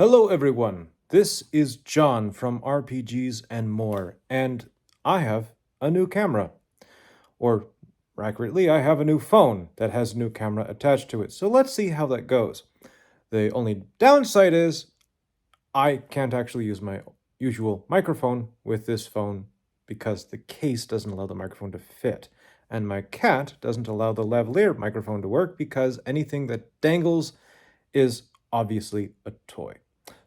Hello everyone, this is John from RPGs and More, and I have a new camera. Or, more accurately, I have a new phone that has a new camera attached to it, so let's see how that goes. The only downside is I can't actually use my usual microphone with this phone because the case doesn't allow the microphone to fit. And my cat doesn't allow the lavalier microphone to work because anything that dangles is obviously a toy.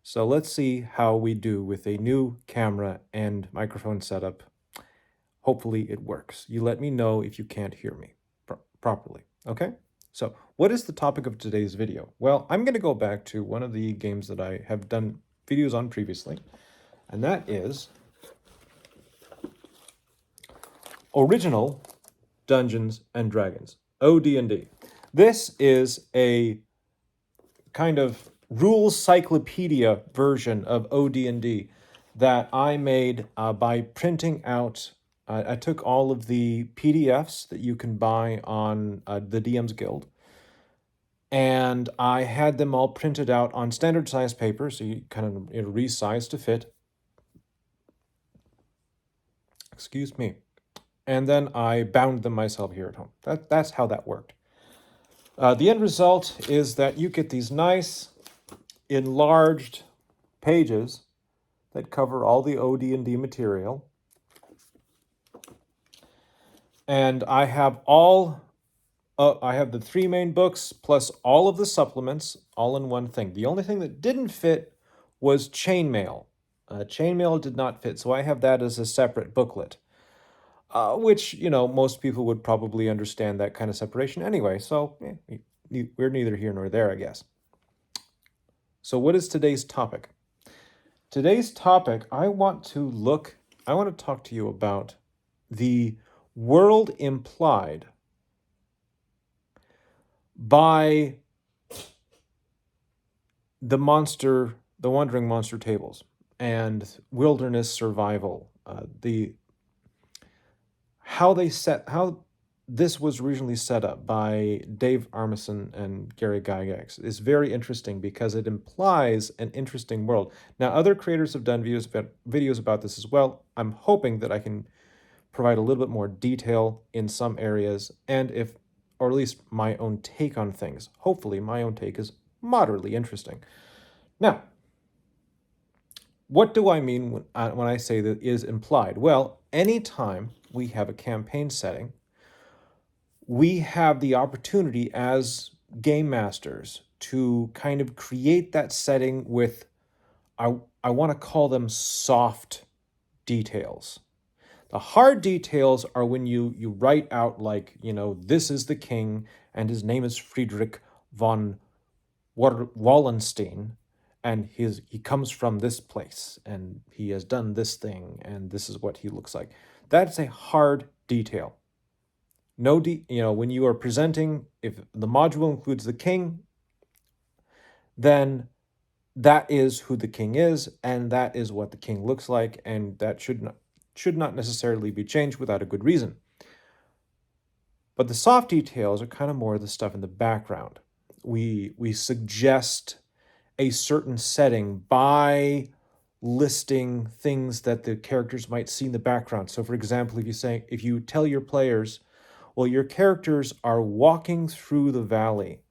So let's see how we do with a new camera and microphone setup. Hopefully it works. You let me know if you can't hear me properly, okay? So what is the topic of today's video? Well, I'm going to go back to one of the games that I have done videos on previously, and that is Original Dungeons and Dragons, OD&D. This is a kind of rules cyclopedia version of OD&D that I made by printing out. I took all of the PDFs that you can buy on the DM's Guild, and I had them all printed out on standard size paper, so you kind of resize to fit. Excuse me. And then I bound them myself here at home. That's how that worked. The end result is that you get these nice enlarged pages that cover all the OD&D material. And I have I have the 3 main books plus all of the supplements all in one thing. The only thing that didn't fit was chainmail. Chainmail did not fit, so I have that as a separate booklet. Which, most people would probably understand that kind of separation anyway, so we're neither here nor there, I guess. So what is today's topic? Today's topic, I want to talk to you about the world implied by the Wandering Monster tables and wilderness survival. How this was originally set up by Dave Armisen and Gary Gygax is very interesting because it implies an interesting world. Now, other creators have done videos about this as well. I'm hoping that I can provide a little bit more detail in some areas, or at least my own take on things. Hopefully, my own take is moderately interesting. Now, what do I mean when I say that is implied? Well, anytime we have a campaign setting, we have the opportunity as game masters to kind of create that setting with, I want to call them soft details. The hard details are when you write out like, this is the king and his name is Friedrich von Wallenstein, and he comes from this place and he has done this thing and this is what he looks like. That's a hard detail. When you are presenting, if the module includes the king, then that is who the king is, and that is what the king looks like, and that should not necessarily be changed without a good reason. But the soft details are kind of more the stuff in the background. We suggest a certain setting by listing things that the characters might see in the background. So for example, if you tell your players, well, your characters are walking through the valley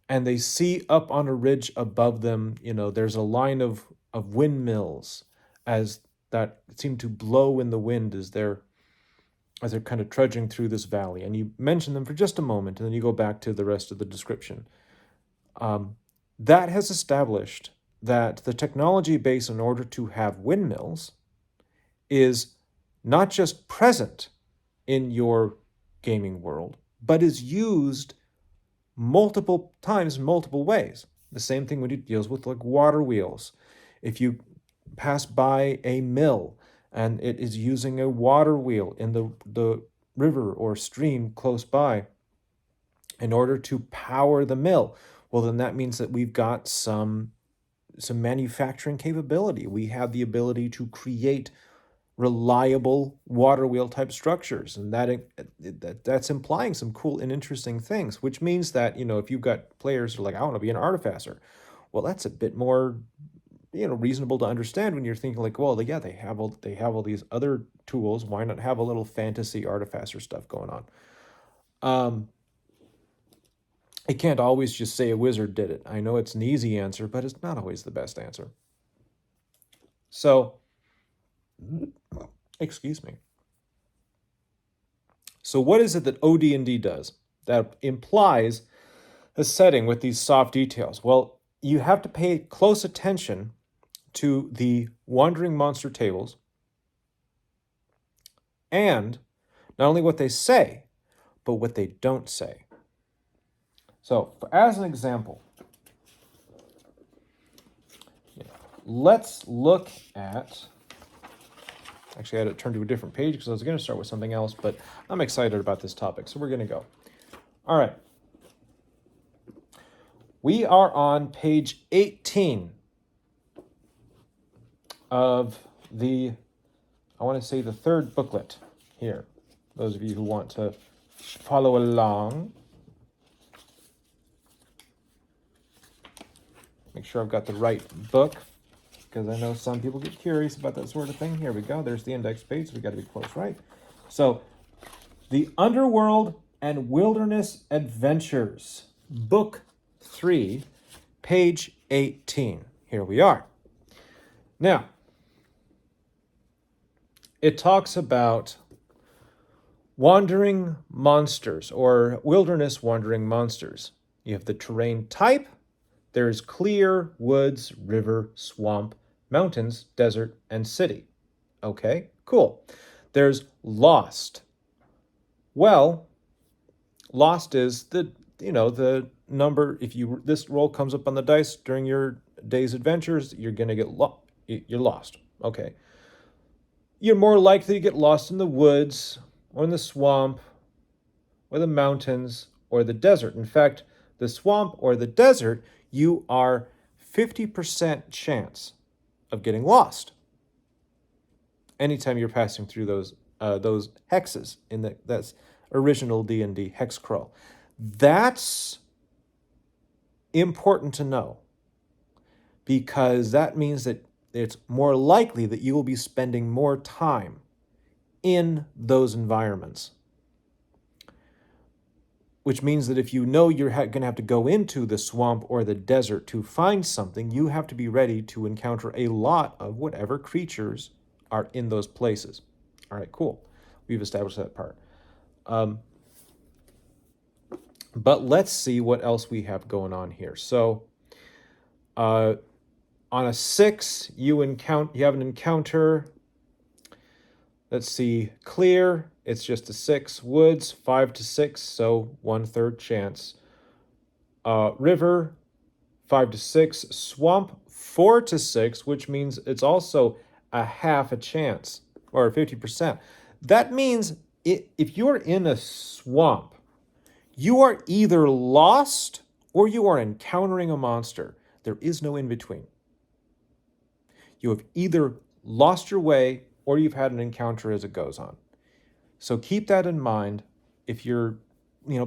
and they see up on a ridge above them, there's a line of windmills as that seem to blow in the wind as they're kind of trudging through this valley. And you mention them for just a moment, and then you go back to the rest of the description. That has established that the technology base in order to have windmills is not just present in your gaming world, but is used multiple times, multiple ways. The same thing when it deals with like water wheels. If you pass by a mill and it is using a water wheel in the river or stream close by in order to power the mill, well, then that means that we've got some manufacturing capability. We have the ability to create reliable water wheel type structures, and that's implying some cool and interesting things, which means that if you've got players who are like, I want to be an artificer, Well, that's a bit more, reasonable to understand when you're thinking like, well, yeah, they have all these other tools. Why not have a little fantasy artificer stuff going on? Um, it can't always just say a wizard did it. I know it's an easy answer, but it's not always the best answer. So, excuse me. So what is it that OD&D does that implies a setting with these soft details? Well, you have to pay close attention to the wandering monster tables and not only what they say, but what they don't say. So, as an example, let's look at. Actually, I had to turn to a different page because I was going to start with something else, but I'm excited about this topic, so we're going to go. All right. We are on page 18 of the, I want to say the third booklet here. Those of you who want to follow along. Make sure I've got the right book, because I know some people get curious about that sort of thing. Here we go. There's the index page. So we got to be close, right? So, The Underworld and Wilderness Adventures, Book 3, page 18. Here we are. Now, it talks about wandering monsters or wilderness wandering monsters. You have the terrain type. There's clear, woods, river, swamp, mountains, desert, and city. Okay, cool. There's lost. Well, lost is the number. If this roll comes up on the dice during your day's adventures, you're gonna get you're lost. Okay. You're more likely to get lost in the woods or in the swamp or the mountains or the desert. In fact, the swamp or the desert, you are 50% chance of getting lost anytime you're passing through those hexes in that's original D&D hex crawl. That's important to know, because that means that it's more likely that you will be spending more time in those environments. Which means that if you know you're going to have to go into the swamp or the desert to find something, you have to be ready to encounter a lot of whatever creatures are in those places. All right, cool. We've established that part. But let's see what else we have going on here. So, on a 6, you have an encounter. Let's see, clear, it's just a 6. Woods, 5 to 6, so 1/3 chance. River, 5 to 6. Swamp, 4 to 6, which means it's also a half a chance, or 50%. That means if you're in a swamp, you are either lost or you are encountering a monster. There is no in between. You have either lost your way or you've had an encounter as it goes on. So keep that in mind if you're,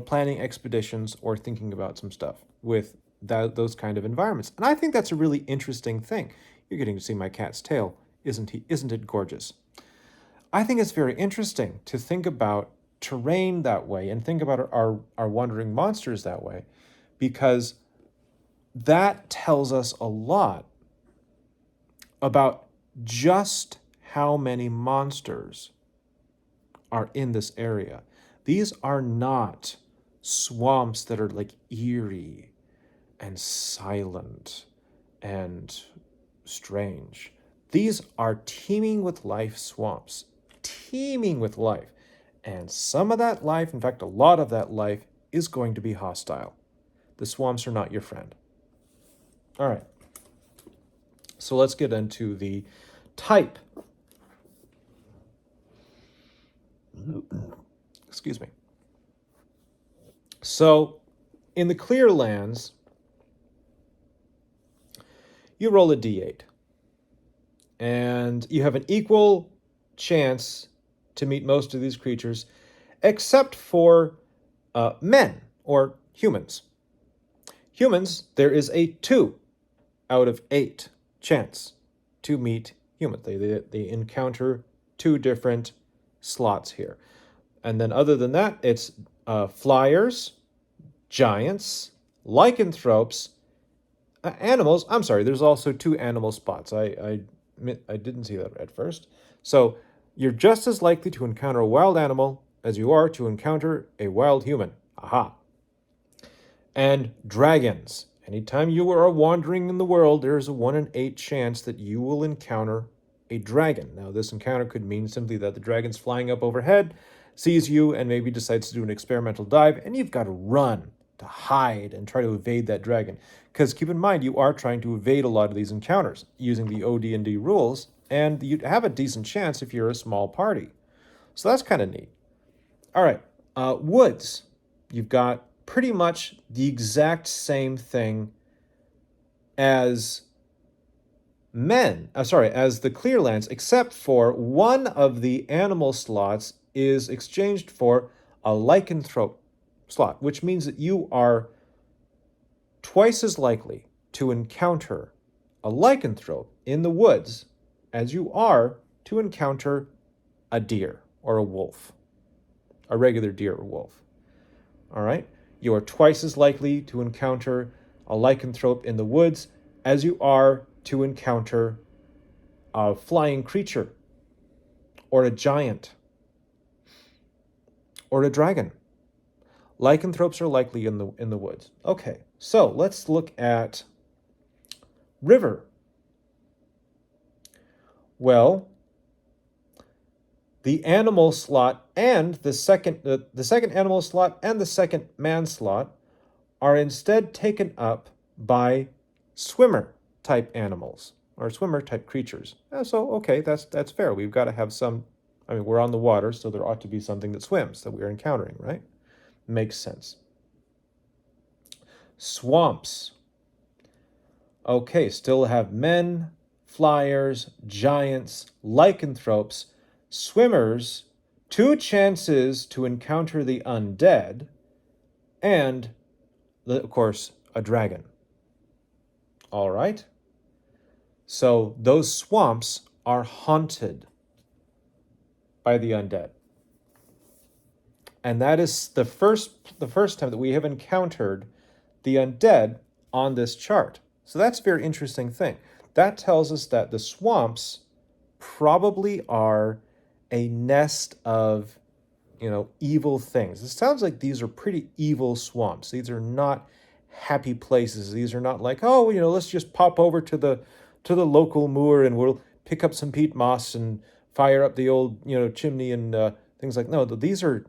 planning expeditions or thinking about some stuff with those kind of environments. And I think that's a really interesting thing. You're getting to see my cat's tail, isn't it gorgeous? I think it's very interesting to think about terrain that way and think about our wandering monsters that way, because that tells us a lot about just how many monsters are in this area. These are not swamps that are like eerie and silent and strange. These are teeming with life swamps, teeming with life. And some of that life, in fact, a lot of that life, is going to be hostile. The swamps are not your friend. All right. So let's get into the type. Excuse me. So in the clear lands, you roll a d8. And you have an equal chance to meet most of these creatures, except for men or humans. Humans, there is a 2 out of 8 chance to meet humans. They encounter 2 different slots here. And then other than that, it's flyers, giants, lycanthropes, animals. I'm sorry, there's also 2 animal spots. I didn't see that at first. So you're just as likely to encounter a wild animal as you are to encounter a wild human. Aha. And dragons. Anytime you are wandering in the world, there is a 1 in 8 chance that you will encounter a dragon. Now, this encounter could mean simply that the dragon's flying up overhead, sees you, and maybe decides to do an experimental dive, and you've got to run, to hide, and try to evade that dragon. Because keep in mind, you are trying to evade a lot of these encounters using the OD&D rules, and you have a decent chance if you're a small party. So that's kind of neat. All right, woods. You've got pretty much the exact same thing as as the Clearlands, except for one of the animal slots is exchanged for a lycanthrope slot, which means that you are twice as likely to encounter a lycanthrope in the woods as you are to encounter a deer or a wolf, a regular deer or wolf. All right? You are twice as likely to encounter a lycanthrope in the woods as you are to encounter a flying creature or a giant or a dragon. Lycanthropes are likely in the woods. Okay, so let's look at river. Well, the animal slot and the second animal slot and the second man slot are instead taken up by swimmer type animals or swimmer type creatures. So okay, that's fair. We've got to have some. I mean, we're on the water, so there ought to be something that swims that we're encountering, right? Makes sense. Swamps. Okay, still have men, flyers, giants, lycanthropes, swimmers, 2 chances to encounter the undead, and, of course, a dragon. All right? So those swamps are haunted by the undead. And that is the first time that we have encountered the undead on this chart. So that's a very interesting thing. That tells us that the swamps probably are a nest of, evil things. It sounds like these are pretty evil swamps. These are not happy places. These are not like, oh, let's just pop over to the local moor and we'll pick up some peat moss and fire up the old, chimney and things like. No, these are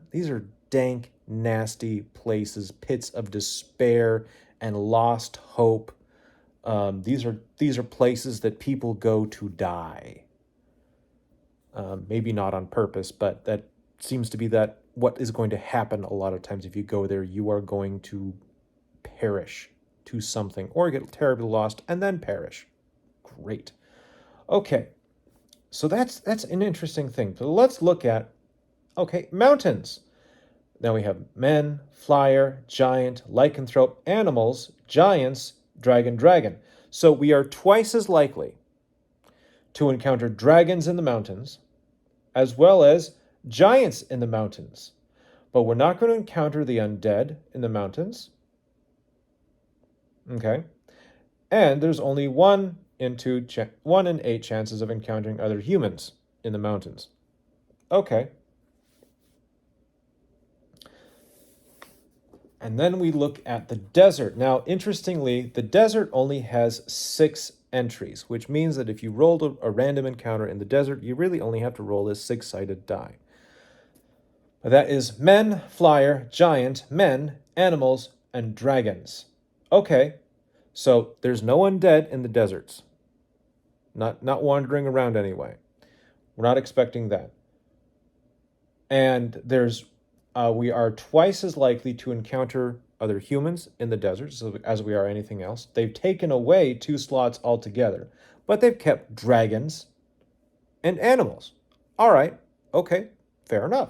dank, nasty places, pits of despair and lost hope. These are places that people go to die. Maybe not on purpose, but that seems to be what is going to happen a lot of times. If you go there, you are going to perish to something or get terribly lost and then perish. Great. Okay, so that's an interesting thing. So let's look at, mountains. Now we have men, flyer, giant, lycanthrope, animals, giants, dragon. So we are twice as likely to encounter dragons in the mountains as well as giants in the mountains. But we're not going to encounter the undead in the mountains. Okay. And there's only 1 in 8 chances of encountering other humans in the mountains. Okay. And then we look at the desert. Now, interestingly, the desert only has 6 entries, which means that if you rolled a random encounter in the desert, you really only have to roll a 6-sided die. That is men, flyer, giant, men, animals, and dragons. Okay, so there's no undead in the deserts. Not wandering around anyway. We're not expecting that. And we are twice as likely to encounter other humans in the desert as we are anything else. They've taken away 2 slots altogether, but they've kept dragons and animals. All right, okay, fair enough.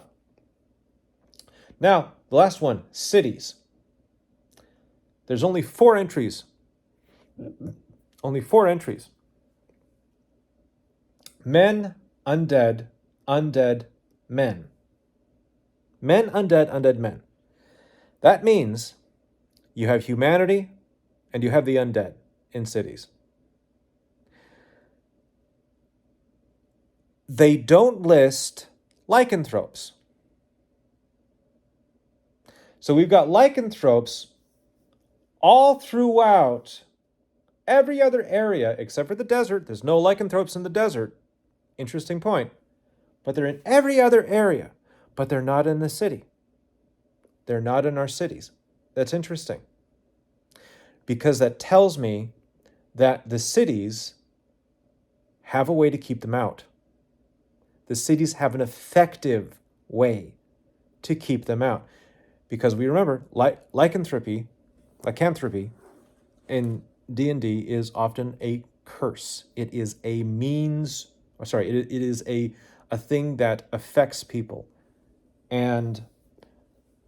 Now, the last one, cities. There's only 4 entries Only 4 entries. Men, undead, undead, men. Men, undead, undead, men. That means you have humanity and you have the undead in cities. They don't list lycanthropes. So we've got lycanthropes all throughout every other area except for the desert. There's no lycanthropes in the desert. Interesting point. But they're in every other area, but they're not in the city. They're not in our cities. That's interesting. Because that tells me that the cities have a way to keep them out. The cities have an effective way to keep them out. Because we remember, lycanthropy in D&D is often a curse. It is a means, it is a thing that affects people. And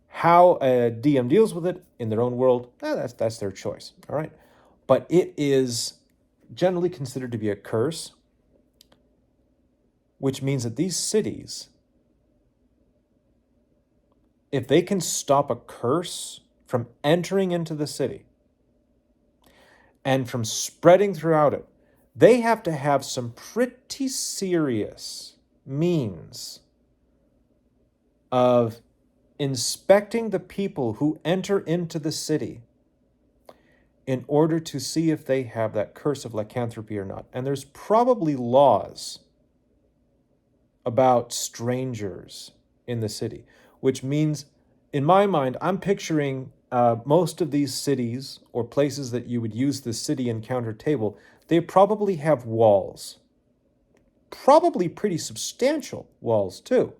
how a DM deals with it in their own world, that's their choice, all right? But it is generally considered to be a curse, which means that these cities, if they can stop a curse from entering into the city and from spreading throughout it, they have to have some pretty serious means of inspecting the people who enter into the city in order to see if they have that curse of lycanthropy or not. And there's probably laws about strangers in the city, which means, in my mind, I'm picturing most of these cities or places that you would use the city encounter table, they probably have walls. Probably pretty substantial walls, too.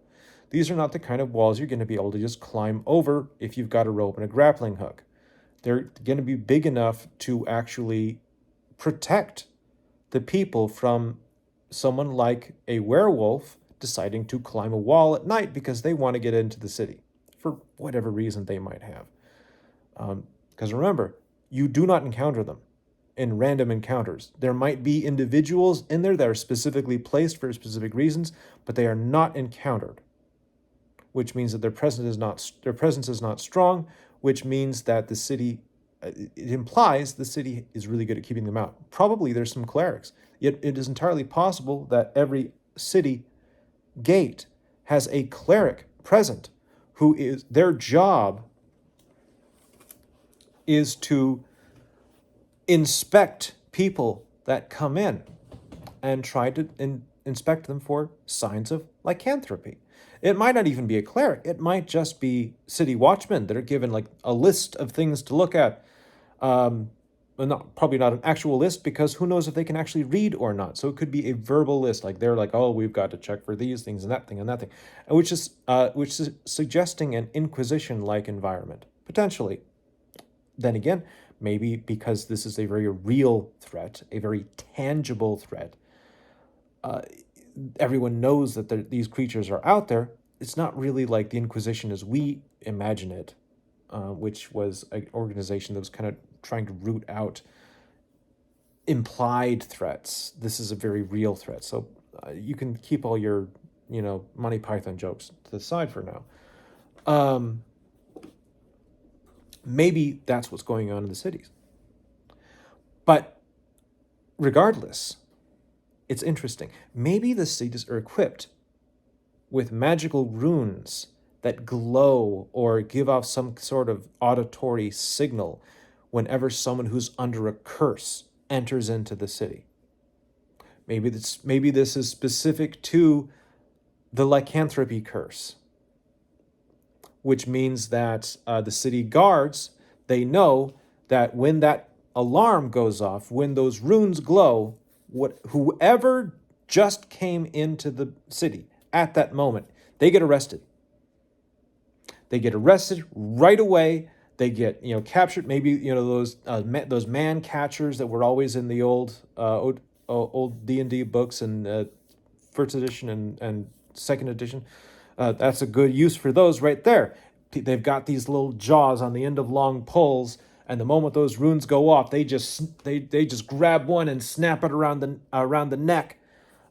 These are not the kind of walls you're going to be able to just climb over if you've got a rope and a grappling hook. They're going to be big enough to actually protect the people from someone like a werewolf deciding to climb a wall at night because they want to get into the city for whatever reason they might have. Because remember, you do not encounter them in random encounters. There might be individuals in there that are specifically placed for specific reasons, but they are not encountered, which means that their presence is not strong, which means that the city, it implies the city is really good at keeping them out. Probably there's some clerics. Yet it is entirely possible that every city gate has a cleric present who is, their job is to inspect people that come in and try to inspect them for signs of lycanthropy. It might not even be a cleric. It might just be city watchmen that are given like a list of things to look at. Probably not an actual list, because who knows if they can actually read or not. So it could be a verbal list. Like they're like, oh, we've got to check for these things and that thing and that thing, which is suggesting an Inquisition-like environment, potentially. Then again, maybe because this is a very real threat, a very tangible threat, everyone knows that these creatures are out there. It's not really like the Inquisition as we imagine it, which was an organization that was kind of trying to root out implied threats. This is a very real threat. So you can keep all your, Monty Python jokes to the side for now. Maybe that's what's going on in the cities. But regardless, it's interesting. Maybe the cities are equipped with magical runes that glow or give off some sort of auditory signal whenever someone who's under a curse enters into the city. Maybe this is specific to the lycanthropy curse, which means that the city guards, they know that when that alarm goes off, when those runes glow, whoever just came into the city at that moment, they get arrested. They get arrested right away. They get captured. Maybe those man catchers that were always in the old D&D books and first edition and second edition. That's a good use for those right there. They've got these little jaws on the end of long poles, And the moment those runes go off, they just grab one and snap it around the neck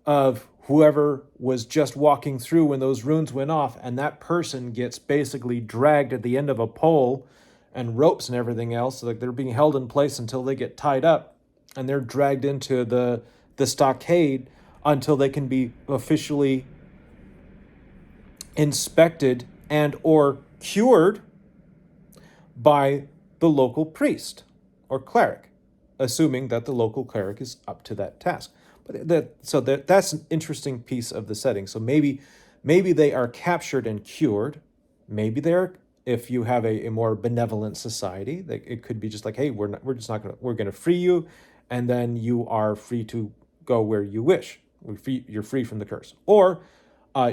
of whoever was just walking through when those runes went off, and that person gets basically dragged at the end of a pole and ropes and everything else. So like they're being held in place until they get tied up, and they're dragged into the stockade until they can be officially inspected and or cured by the local priest or cleric, assuming that the local cleric is up to that task. But that's an interesting piece of the setting. So maybe they are captured and cured. Maybe they're, if you have a more benevolent society, that it could be just like, hey, we're gonna free you, and then you are free to go where you wish. You're free from the curse. Or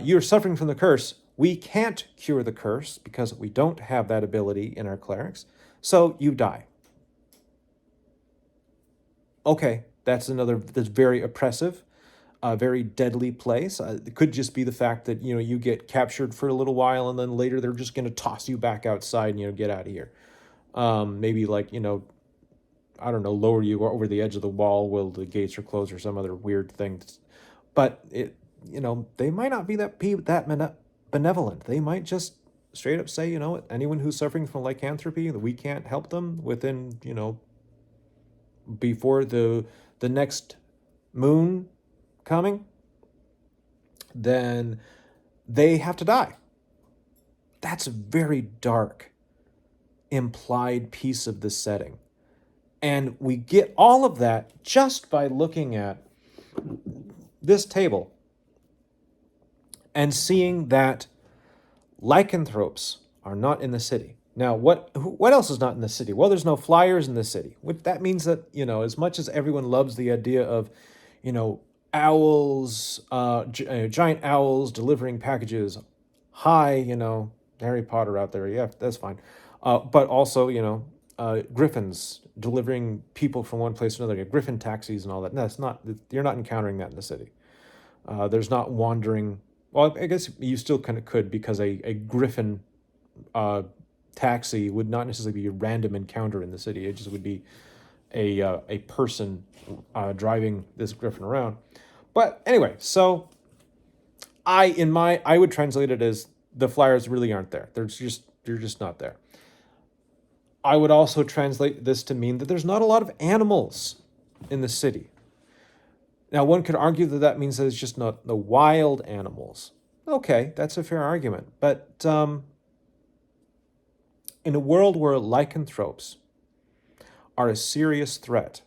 you're suffering from the curse. We can't cure the curse because we don't have that ability in our clerics. So you die. Okay, that's very oppressive, very deadly place. It could just be the fact that, you get captured for a little while and then later they're just going to toss you back outside and, get out of here. Maybe like, I don't know, lower you over the edge of the wall while the gates are closed or some other weird thing. But they might not be that benevolent. They might just straight up say, anyone who's suffering from lycanthropy, that we can't help them within, before the next moon coming, then they have to die. That's a very dark, implied piece of the setting. And we get all of that just by looking at this table and seeing that lycanthropes are not in the city. Now, what else is not in the city? Well, there's no flyers in the city. That means that, as much as everyone loves the idea of, owls, giant owls delivering packages, hi, Harry Potter out there, yeah, that's fine. But also, griffins delivering people from one place to another, griffin taxis and all that. No, you're not encountering that in the city. There's not wandering. Well, I guess you still kind of could, because a griffin taxi would not necessarily be a random encounter in the city. It just would be a person driving this griffin around. But anyway, so I would translate it as the flyers really aren't there. They're just not there. I would also translate this to mean that there's not a lot of animals in the city. Now, one could argue that means that it's just not the wild animals. Okay, that's a fair argument. But in a world where lycanthropes are a serious threat,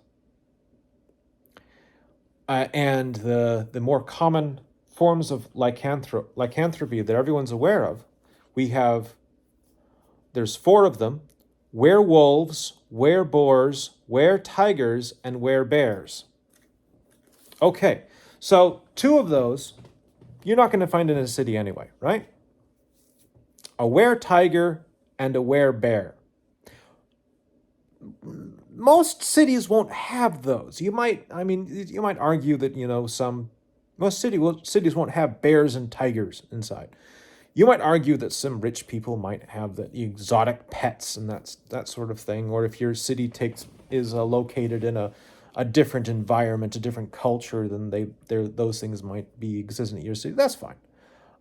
and the more common forms of lycanthropy that everyone's aware of, there's 4 of them: werewolves, wereboars, were-tigers, and were-bears. Okay, so 2 of those you're not going to find in a city anyway, right? A were-tiger and a were-bear. Most cities won't have those. You might argue that, most cities won't have bears and tigers inside. You might argue that some rich people might have the exotic pets and that sort of thing. Or if your city is located in a different environment, a different culture, then those things might be existent in your city. That's fine.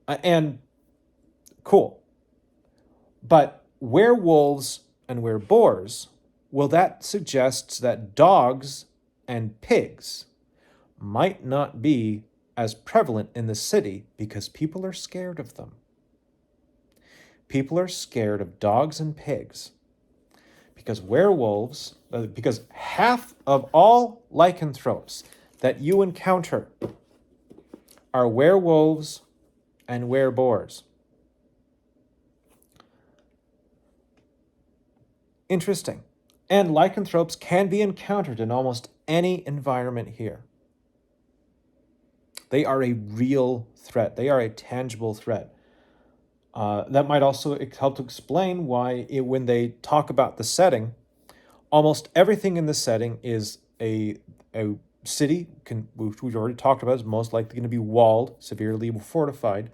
And cool. But werewolves and wereboars, well, that suggests that dogs and pigs might not be as prevalent in the city because people are scared of them. People are scared of dogs and pigs because because half of all lycanthropes that you encounter are werewolves and wereboars. Interesting. And lycanthropes can be encountered in almost any environment here. They are a real threat. They are a tangible threat. That might also help to explain why, when they talk about the setting, almost everything in the setting is a city, which we've already talked about, is most likely going to be walled, severely fortified.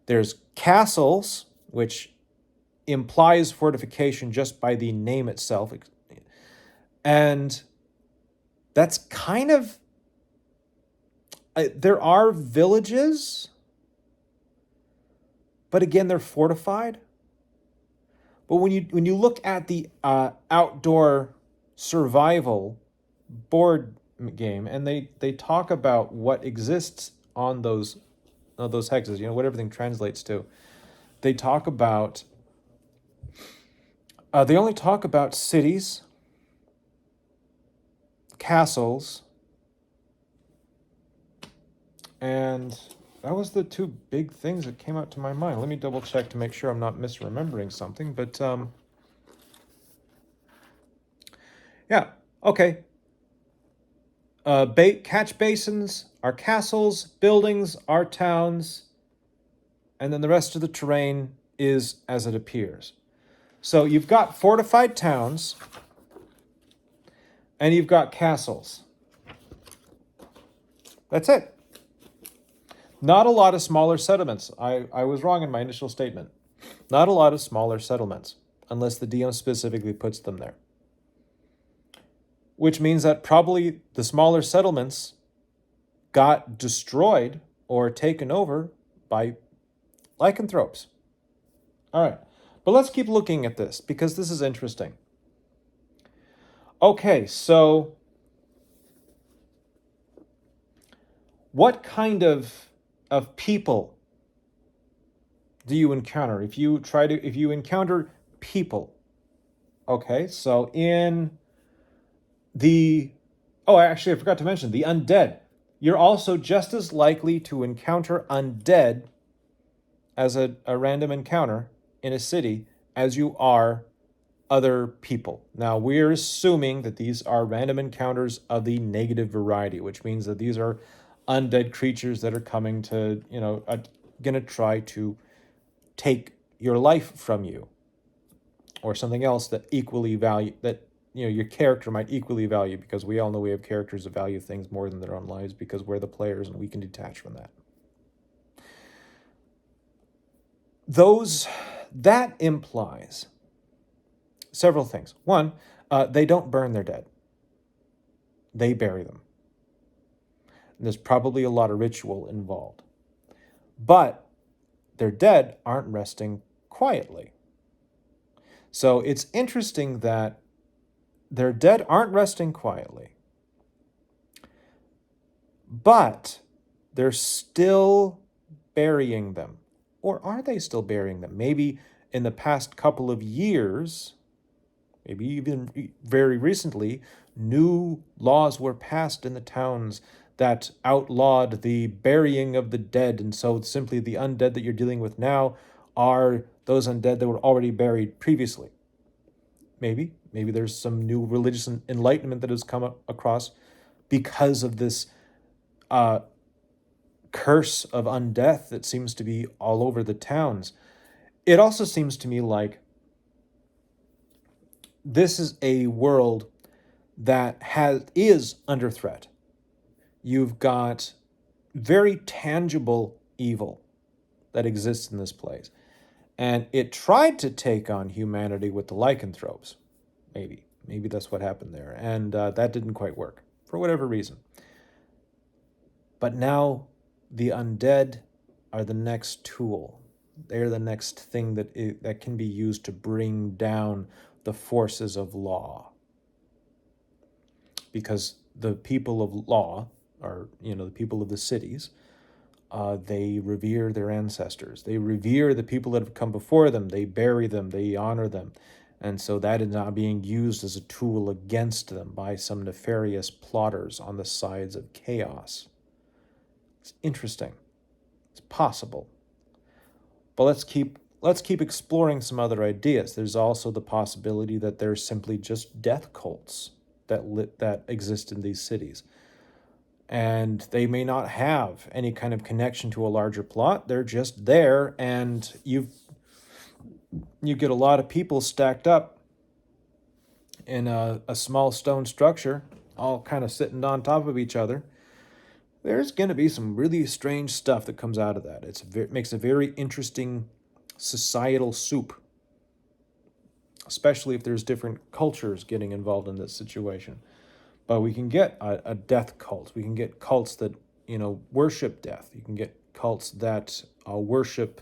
There's castles, which implies fortification just by the name itself. And that's kind of, there are villages, but again, they're fortified. But when you look at the outdoor survival board game, and they talk about what exists on those hexes, what everything translates to, they talk about they only talk about cities, castles, and that was the two big things that came out to my mind. Let me double check to make sure I'm not misremembering something, but yeah, okay. Catch basins are castles, buildings are towns, and then the rest of the terrain is as it appears. So you've got fortified towns, and you've got castles. That's it. Not a lot of smaller settlements. I was wrong in my initial statement. Not a lot of smaller settlements, unless the DM specifically puts them there. Which means that probably the smaller settlements got destroyed or taken over by lycanthropes. All right, but let's keep looking at this because this is interesting. Okay, so what kind of people do you encounter if you encounter people? Okay, so in actually I forgot to mention the undead. You're also just as likely to encounter undead as a random encounter in a city as you are other people. Now, we're assuming that these are random encounters of the negative variety, which means that these are undead creatures that are coming to, going to try to take your life from you, or something else that equally value that your character might equally value, because we all know we have characters that value things more than their own lives because we're the players and we can detach from that. That implies several things. One, they don't burn their dead. They bury them. And there's probably a lot of ritual involved. But their dead aren't resting quietly. So it's interesting that their dead aren't resting quietly, but they're still burying them. Or are they still burying them? Maybe in the past couple of years, maybe even very recently, new laws were passed in the towns that outlawed the burying of the dead. And so simply the undead that you're dealing with now are those undead that were already buried previously. Maybe there's some new religious enlightenment that has come across because of this curse of undeath that seems to be all over the towns. It also seems to me like this is a world that is under threat. You've got very tangible evil that exists in this place. And it tried to take on humanity with the lycanthropes. Maybe that's what happened there. And that didn't quite work for whatever reason. But now the undead are the next tool. They're the next thing that can be used to bring down the forces of law. Because the people of law are, the people of the cities, they revere their ancestors. They revere the people that have come before them. They bury them. They honor them. And so that is now being used as a tool against them by some nefarious plotters on the sides of chaos. It's interesting. It's possible. But let's keep exploring some other ideas. There's also the possibility that there's simply just death cults that exist in these cities. And they may not have any kind of connection to a larger plot. They're just there, and you get a lot of people stacked up in a small stone structure, all kind of sitting on top of each other. There's going to be some really strange stuff that comes out of that. It makes a very interesting societal soup. especially if there's different cultures getting involved in this situation. But we can get a death cult. We can get cults that, worship death. You can get cults that worship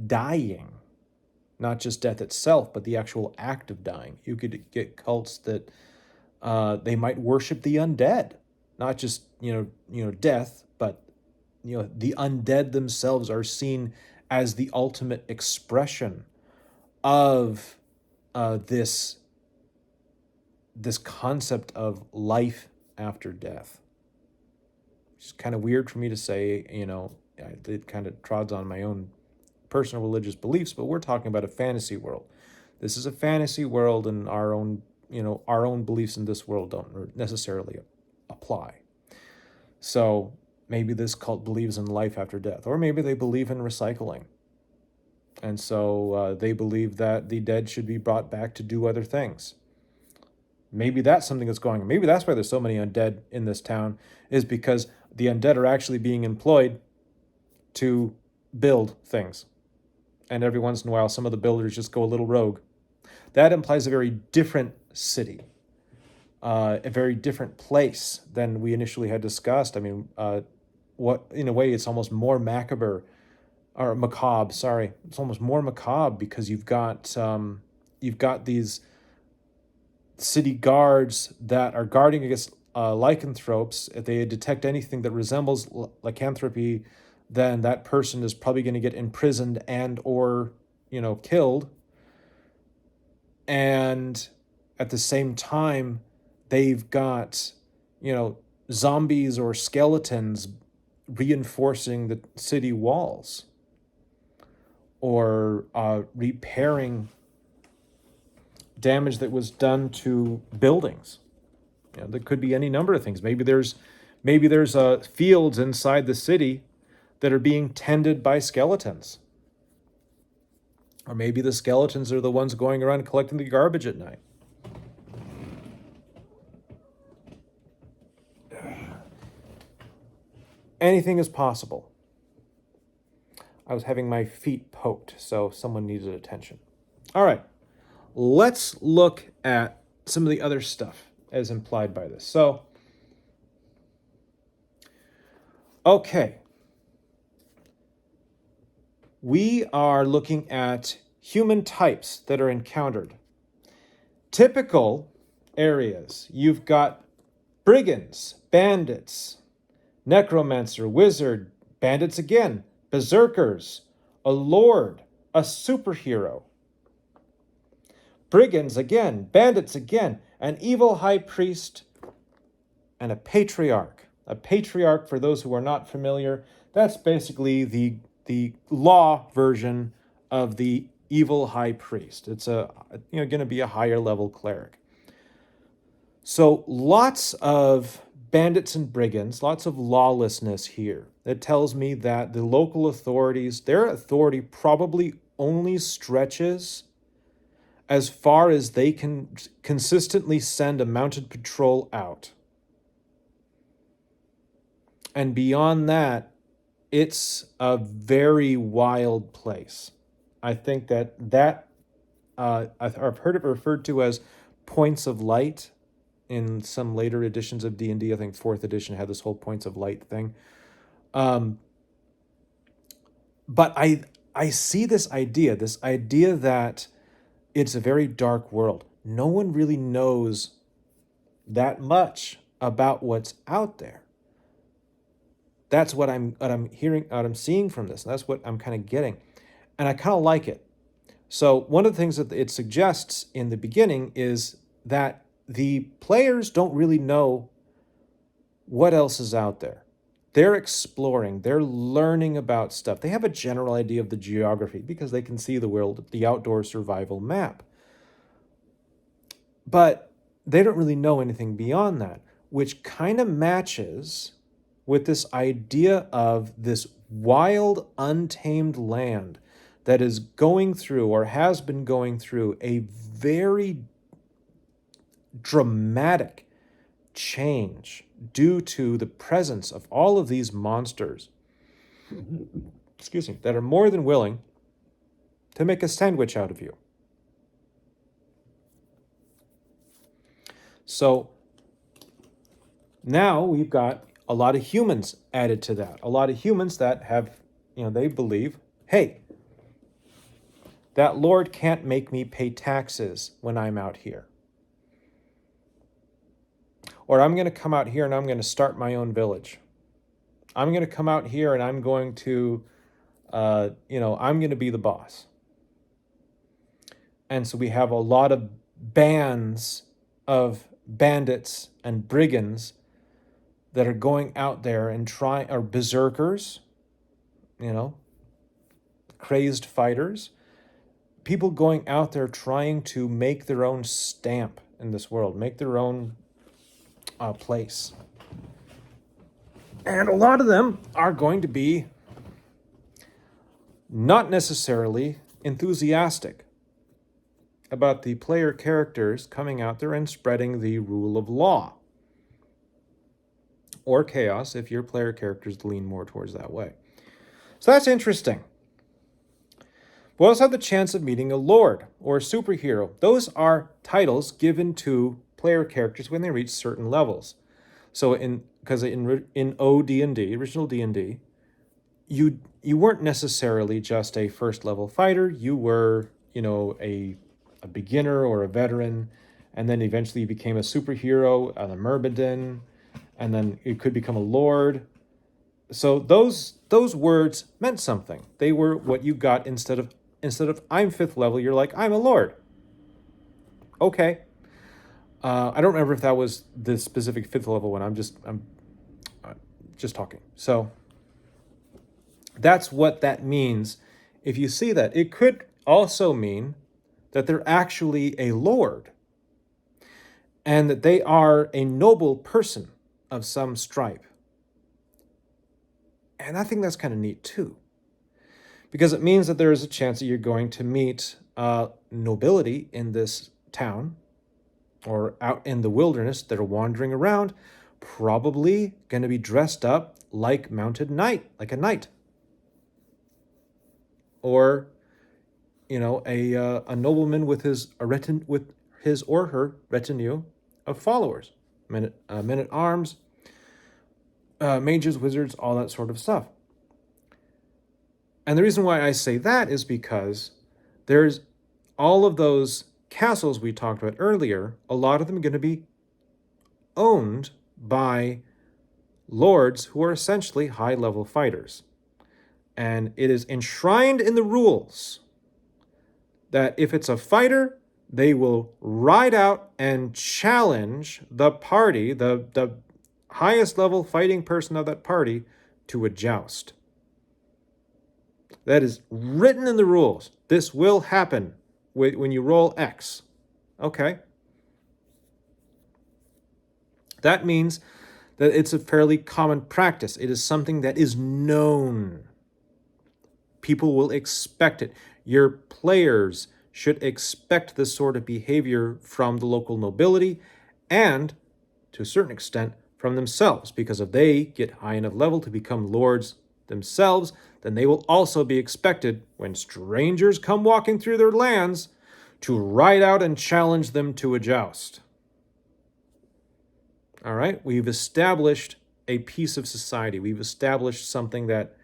dying, not just death itself, but the actual act of dying. You could get cults that they might worship the undead, not just death, but the undead themselves are seen as the ultimate expression of this concept of life after death. It's kind of weird for me to say, it kind of trods on my own personal religious beliefs, but we're talking about a fantasy world. This is a fantasy world, and our own beliefs in this world don't necessarily apply. So maybe this cult believes in life after death, or maybe they believe in recycling. And so they believe that the dead should be brought back to do other things. Maybe that's something that's going on. Maybe that's why there's so many undead in this town, is because the undead are actually being employed to build things. And every once in a while, some of the builders just go a little rogue. That implies a very different city, a very different place than we initially had discussed. I mean, in a way, it's almost more macabre, or macabre. Sorry, it's almost more macabre because you've got these city guards that are guarding against lycanthropes. If they detect anything that resembles lycanthropy, then that person is probably going to get imprisoned and or killed. And at the same time, they've got zombies or skeletons reinforcing the city walls, or repairing damage that was done to buildings. There could be any number of things. Maybe there's fields inside the city that are being tended by skeletons. Or maybe the skeletons are the ones going around collecting the garbage at night. Anything is possible. I was having my feet poked, so someone needed attention. All right, let's look at some of the other stuff as implied by this. So, okay. We are looking at human types that are encountered. Typical areas. You've got brigands, bandits, necromancer, wizard, bandits again, berserkers, a lord, a superhero. Brigands again, bandits again, an evil high priest, and a patriarch. A patriarch, for those who are not familiar, that's basically the law version of the evil high priest. It's going to be a higher level cleric. So lots of bandits and brigands, lots of lawlessness here. That tells me that the local authorities, their authority probably only stretches as far as they can consistently send a mounted patrol out. And beyond that, it's a very wild place. I think that I've heard it referred to as points of light in some later editions of D&D. I think 4th edition had this whole points of light thing. But I see this idea that it's a very dark world. No one really knows that much about what's out there. That's what I'm hearing, what I'm seeing from this, and that's what I'm kind of getting. And I kind of like it. So one of the things that it suggests in the beginning is that the players don't really know what else is out there. They're exploring, they're learning about stuff. They have a general idea of the geography because they can see the world, the outdoor survival map. But they don't really know anything beyond that, which kind of matches with this idea of this wild, untamed land that is going through, or has been going through, a very dramatic change due to the presence of all of these monsters, that are more than willing to make a sandwich out of you. So now we've got a lot of humans added to that. A lot of humans that have, they believe, hey, that Lord can't make me pay taxes when I'm out here. Or I'm going to come out here and I'm going to start my own village. I'm going to come out here and I'm going to, I'm going to be the boss. And so we have a lot of bands of bandits and brigands that are going out there and or berserkers, crazed fighters, people going out there trying to make their own stamp in this world, make their own place. And a lot of them are going to be not necessarily enthusiastic about the player characters coming out there and spreading the rule of law. Or chaos if your player characters lean more towards that way. So that's interesting. We also have the chance of meeting a lord or a superhero. Those are titles given to player characters when they reach certain levels. So because in OD&D, original D&D, you weren't necessarily just a first level fighter. You were, a beginner or a veteran, and then eventually you became a superhero, a myrmidon, and then you could become a lord. So those words meant something. They were what you got instead of I'm 5th level, you're like, I'm a lord. Okay. I don't remember if that was the specific 5th level one. I'm just talking. So that's what that means. If you see that, it could also mean that they're actually a lord and that they are a noble person of some stripe. And I think that's kind of neat too, because it means that there is a chance that you're going to meet nobility in this town or out in the wilderness that are wandering around, probably going to be dressed up like mounted knight, like a knight. Or, a nobleman with his or her retinue of followers, men at arms, mages, wizards, all that sort of stuff. And the reason why I say that is because there's all of those castles we talked about earlier, a lot of them are going to be owned by lords who are essentially high-level fighters. And it is enshrined in the rules that if it's a fighter, they will ride out and challenge the party, the highest level fighting person of that party, to a joust. That is written in the rules. This will happen when you roll X. Okay. That means that it's a fairly common practice. It is something that is known. People will expect it. Your players should expect this sort of behavior from the local nobility and, to a certain extent, from themselves, because if they get high enough level to become lords themselves, then they will also be expected, when strangers come walking through their lands, to ride out and challenge them to a joust. All right, we've established a piece of society. We've established something that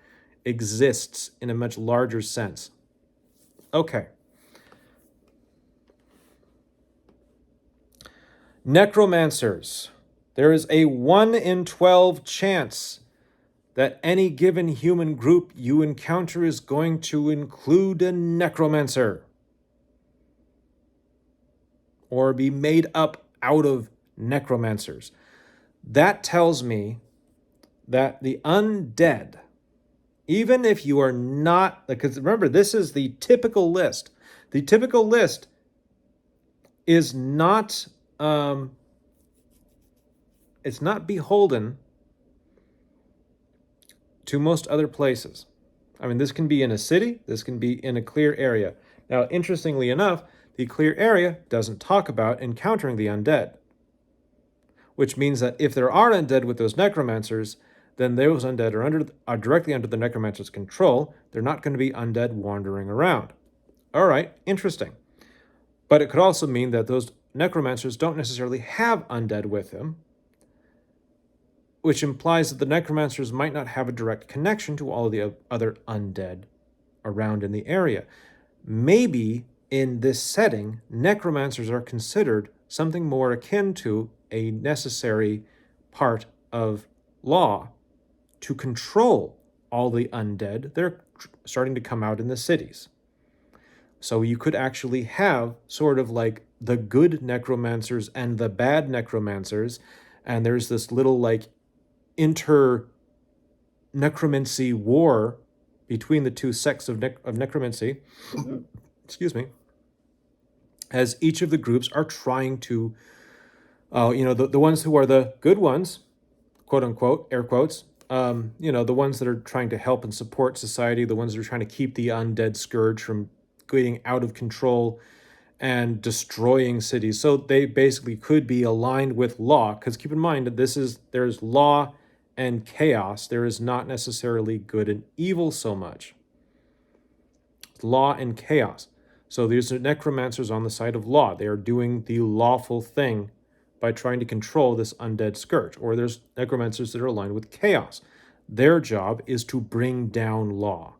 exists in a much larger sense. Okay. Necromancers. There is a 1 in 12 chance that any given human group you encounter is going to include a necromancer or be made up out of necromancers. That tells me that the undead, even if you are not, because remember, this is the typical list. The typical list is not, it's not beholden to most other places. I mean, this can be in a city, this can be in a clear area. Now, interestingly enough, the clear area doesn't talk about encountering the undead, which means that if there are undead with those necromancers, then those undead are directly under the necromancer's control. They're not going to be undead wandering around. All right, interesting. But it could also mean that those necromancers don't necessarily have undead with them, which implies that the necromancers might not have a direct connection to all of the other undead around in the area. Maybe in this setting, necromancers are considered something more akin to a necessary part of law to control all the undead. They're starting to come out in the cities. So you could actually have sort of like the good necromancers and the bad necromancers, and there's this little like necromancy war between the two sects of necromancy, excuse me, as each of the groups are trying to, the ones who are the good ones, quote unquote, air quotes, the ones that are trying to help and support society, the ones that are trying to keep the undead scourge from getting out of control and destroying cities. So they basically could be aligned with law, because keep in mind that there's law and chaos. There is not necessarily good and evil so much. Law and chaos. So these are necromancers on the side of law. They are doing the lawful thing by trying to control this undead scourge. Or there's necromancers that are aligned with chaos. Their job is to bring down law.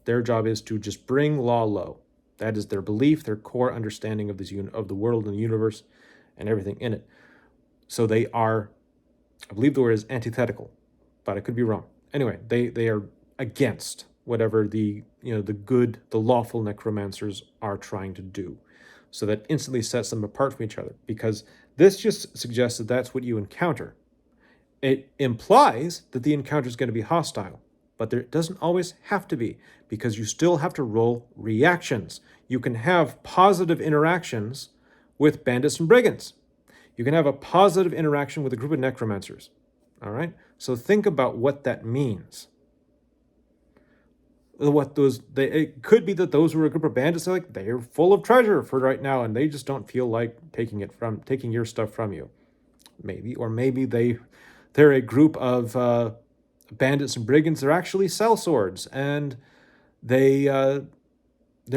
Their job is to just bring law low. That is their belief, their core understanding of the world and the universe and everything in it. So they are, I believe the word is antithetical, but I could be wrong. Anyway, they are against whatever the good, the lawful necromancers are trying to do. So that instantly sets them apart from each other, because this just suggests that that's what you encounter. It implies that the encounter is going to be hostile, but it doesn't always have to be, because you still have to roll reactions. You can have positive interactions with bandits and brigands. You can have a positive interaction with a group of necromancers. All right? So think about what that means. It could be that those were a group of bandits, they're full of treasure for right now, and they just don't feel like taking your stuff from you. Maybe, or maybe they're a group of bandits and brigands. They're actually sellswords, and they're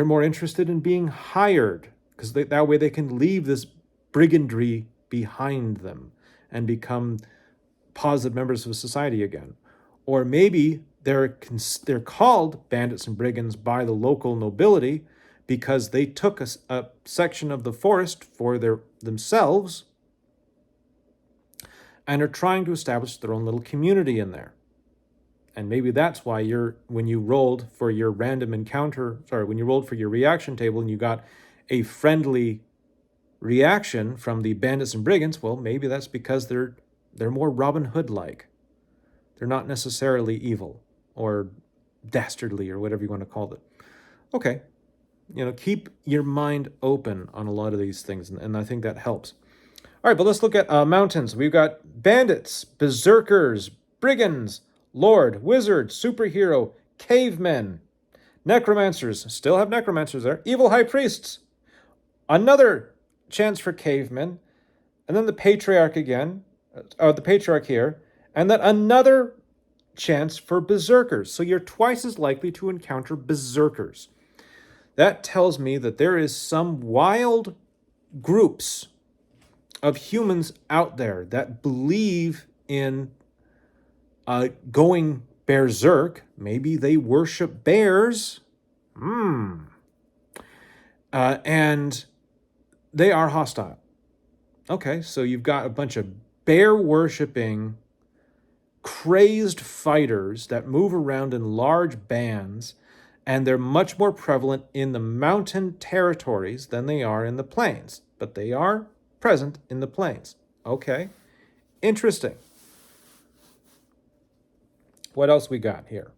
more interested in being hired, because that way they can leave this brigandry behind them and become positive members of society again. Or maybe they're called bandits and brigands by the local nobility because they took a section of the forest for themselves and are trying to establish their own little community in there. And maybe that's why when you rolled for your reaction table and you got a friendly reaction from the bandits and brigands, well, maybe that's because they're more Robin Hood-like. They're not necessarily evil or dastardly or whatever you want to call it. Okay, keep your mind open on a lot of these things, and I think that helps. All right, but let's look at mountains. We've got bandits, berserkers, brigands, lord, wizard, superhero, cavemen, necromancers. Still have necromancers there. Evil high priests. Another chance for cavemen. And then the patriarch again. The patriarch here. And then another chance for berserkers. So you're twice as likely to encounter berserkers. That tells me that there is some wild groups of humans out there that believe in going berserk. Maybe they worship bears. And they are hostile. Okay, so you've got a bunch of bear-worshipping, crazed fighters that move around in large bands, and they're much more prevalent in the mountain territories than they are in the plains. But they are present in the plains. Okay, interesting. What else we got here?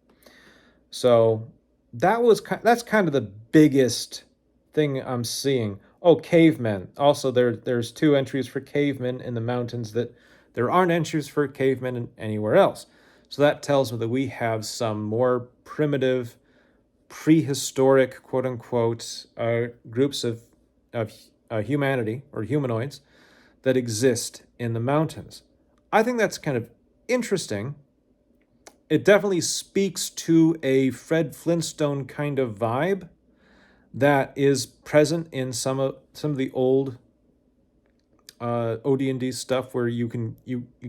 So that's kind of the biggest thing I'm seeing. Oh, cavemen. Also, there's 2 entries for cavemen in the mountains that there aren't entries for cavemen anywhere else. So that tells me that we have some more primitive, prehistoric, quote unquote, groups of humanity or humanoids that exist in the mountains. I think that's kind of interesting. It definitely speaks to a Fred Flintstone kind of vibe that is present in some of the old OD&D stuff where you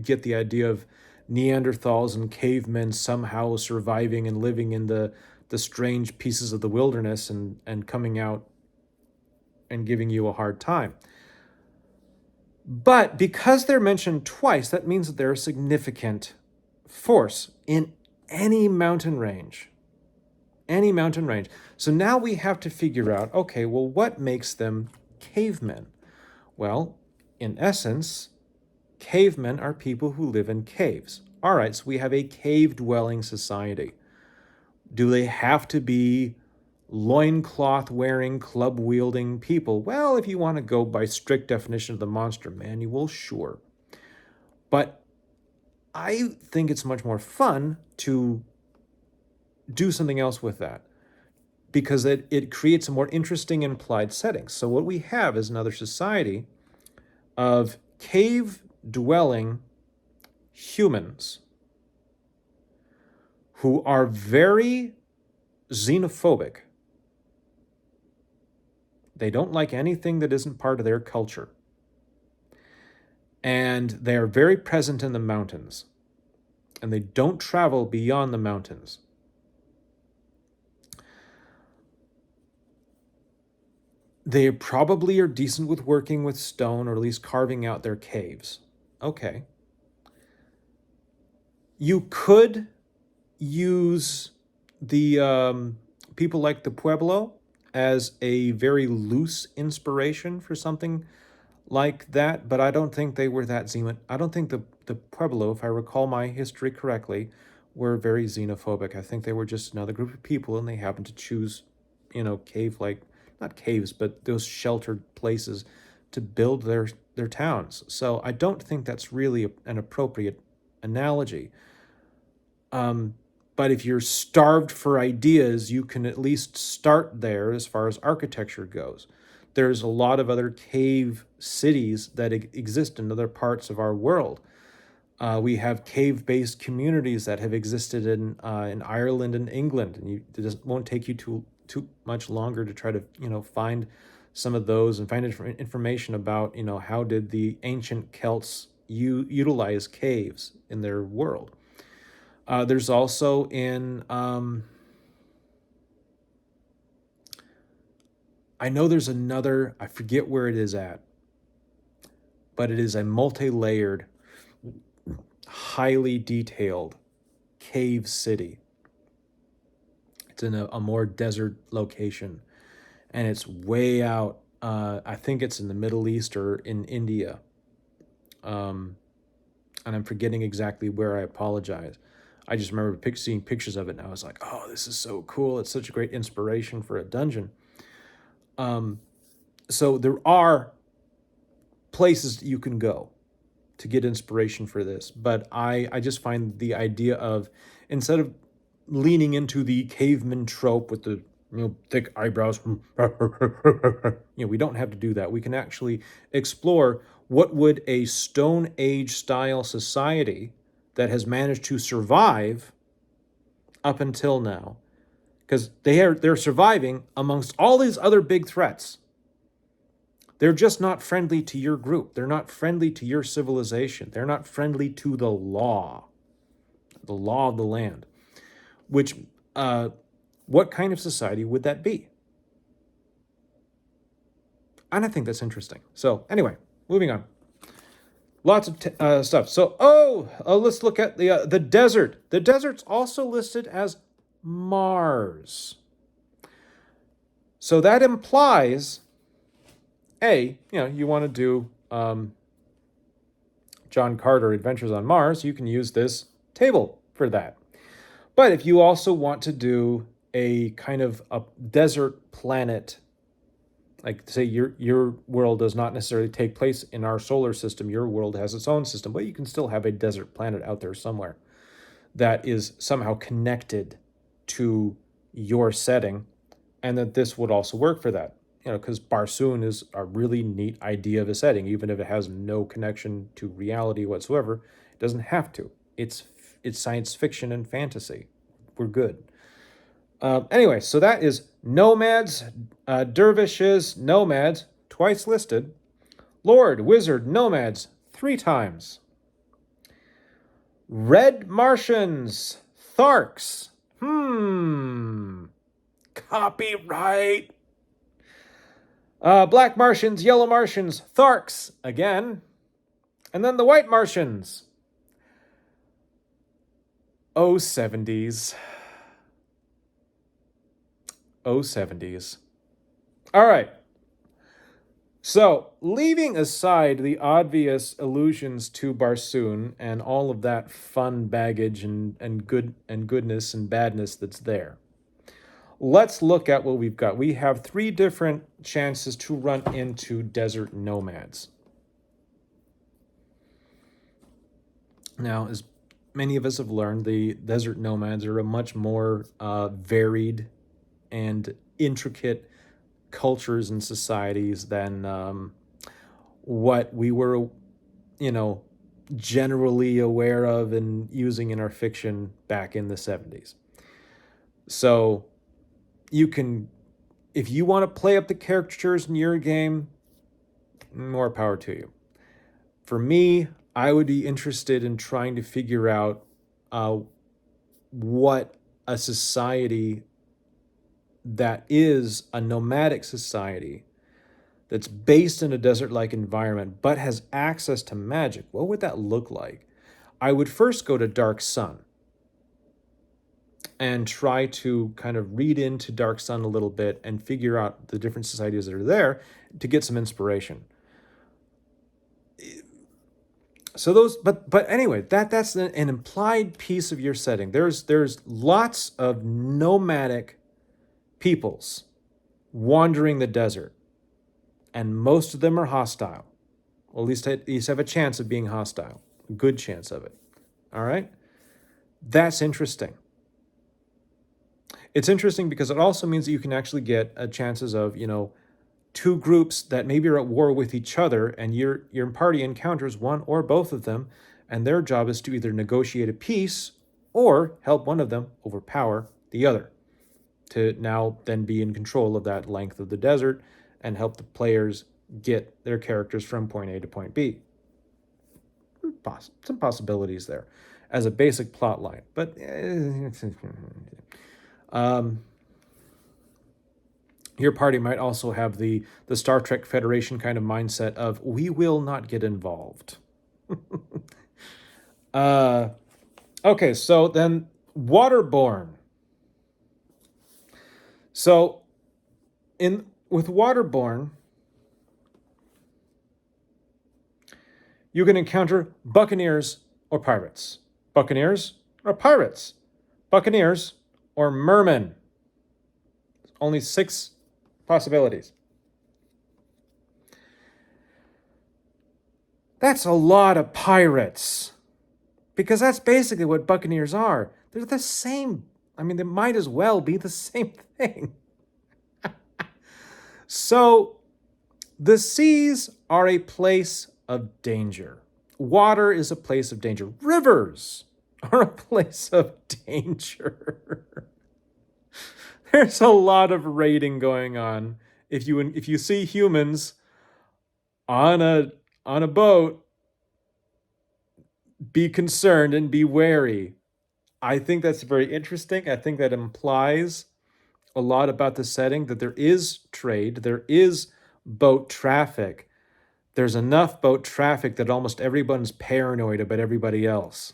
get the idea of Neanderthals and cavemen somehow surviving and living in the strange pieces of the wilderness and coming out and giving you a hard time. But because they're mentioned twice, that means that they're a significant force in any mountain range. Any mountain range. So now we have to figure out, okay, well, what makes them cavemen? Well, in essence, cavemen are people who live in caves. All right, so we have a cave-dwelling society. Do they have to be loincloth-wearing, club-wielding people? Well, if you want to go by strict definition of the monster manual, sure. But I think it's much more fun to do something else with that because it creates a more interesting implied setting. So what we have is another society of cave-dwelling humans who are very xenophobic. They don't like anything that isn't part of their culture. And they are very present in the mountains. And they don't travel beyond the mountains. They probably are decent with working with stone, or at least carving out their caves. Okay. You could use the people like the Pueblo as a very loose inspiration for something like that, but I don't think they were that I don't think the Pueblo, if I recall my history correctly, were very xenophobic. I think they were just another group of people, and they happened to choose, cave-like, not caves, but those sheltered places to build their towns. So I don't think that's really an appropriate analogy. But if you're starved for ideas, you can at least start there as far as architecture goes. There's a lot of other cave cities that exist in other parts of our world. We have cave-based communities that have existed in Ireland and England, and it won't take you too much longer to try to find some of those and find information about how did the ancient Celts utilize caves in their world. There's also in I know there's another, I forget where it is at, but it is a multi-layered, highly detailed cave city. It's in a more desert location, and it's way out. I think it's in the Middle East or in India. And I'm forgetting exactly where. I apologize. I just remember seeing pictures of it, and I was like, oh, this is so cool. It's such a great inspiration for a dungeon. So there are places you can go to get inspiration for this, but I just find the idea of, instead of leaning into the caveman trope with the thick eyebrows, we don't have to do that. We can actually explore what would a Stone Age style society that has managed to survive up until now, because they're surviving amongst all these other big threats. They're just not friendly to your group. They're not friendly to your civilization. They're not friendly to the law of the land. Which, what kind of society would that be? And I think that's interesting. So anyway, moving on. Lots of stuff. So, let's look at the desert. The desert's also listed as Mars. So that implies, you want to do John Carter Adventures on Mars, you can use this table for that. But if you also want to do a kind of a desert planet, like say your world does not necessarily take place in our solar system, your world has its own system, but you can still have a desert planet out there somewhere that is somehow connected to your setting, and that this would also work for that. Because Barsoom is a really neat idea of a setting, even if it has no connection to reality whatsoever. It doesn't have to. It's science fiction and fantasy. We're good. Anyway, so that is nomads, dervishes, nomads, twice listed. Lord, Wizard, Nomads, 3 times. Red Martians, Tharks. Copyright. Black Martians, Yellow Martians, Tharks again. And then the White Martians. Oh, 70s. Oh, 70s. All right. So, leaving aside the obvious allusions to Barsoon and all of that fun baggage and goodness and badness that's there, let's look at what we've got. We have 3 different chances to run into desert nomads. Now, as many of us have learned, the desert nomads are a much more varied and intricate cultures and societies than what we were, generally aware of and using in our fiction back in the 70s. So you can, if you want to play up the caricatures in your game, more power to you. For me, I would be interested in trying to figure out what a society that is a nomadic society that's based in a desert-like environment but has access to magic. What would that look like? I would first go to Dark Sun and try to kind of read into Dark Sun a little bit and figure out the different societies that are there to get some inspiration. So those, but anyway, that's an implied piece of your setting. There's lots of nomadic peoples wandering the desert, and most of them are hostile. Well, at least have a chance of being hostile, a good chance of it. All right, that's interesting. It's interesting because it also means that you can actually get chances of 2 groups that maybe are at war with each other, and your party encounters one or both of them, and their job is to either negotiate a peace or help one of them overpower the other to now then be in control of that length of the desert and help the players get their characters from point A to point B. Some possibilities there as a basic plot line, but your party might also have the Star Trek Federation kind of mindset of, we will not get involved. Okay, so then Waterborne. So with Waterborne, you can encounter buccaneers or pirates. Buccaneers or pirates. Buccaneers or mermen. Only 6 possibilities. That's a lot of pirates, because that's basically what buccaneers are. They're the same. I mean, they might as well be the same thing. So the seas are a place of danger. Water is a place of danger. Rivers are a place of danger. There's a lot of raiding going on. If you see humans on a boat, be concerned and be wary. I think that's very interesting. I think that implies a lot about the setting, that there is trade, there is boat traffic. There's enough boat traffic that almost everyone's paranoid about everybody else,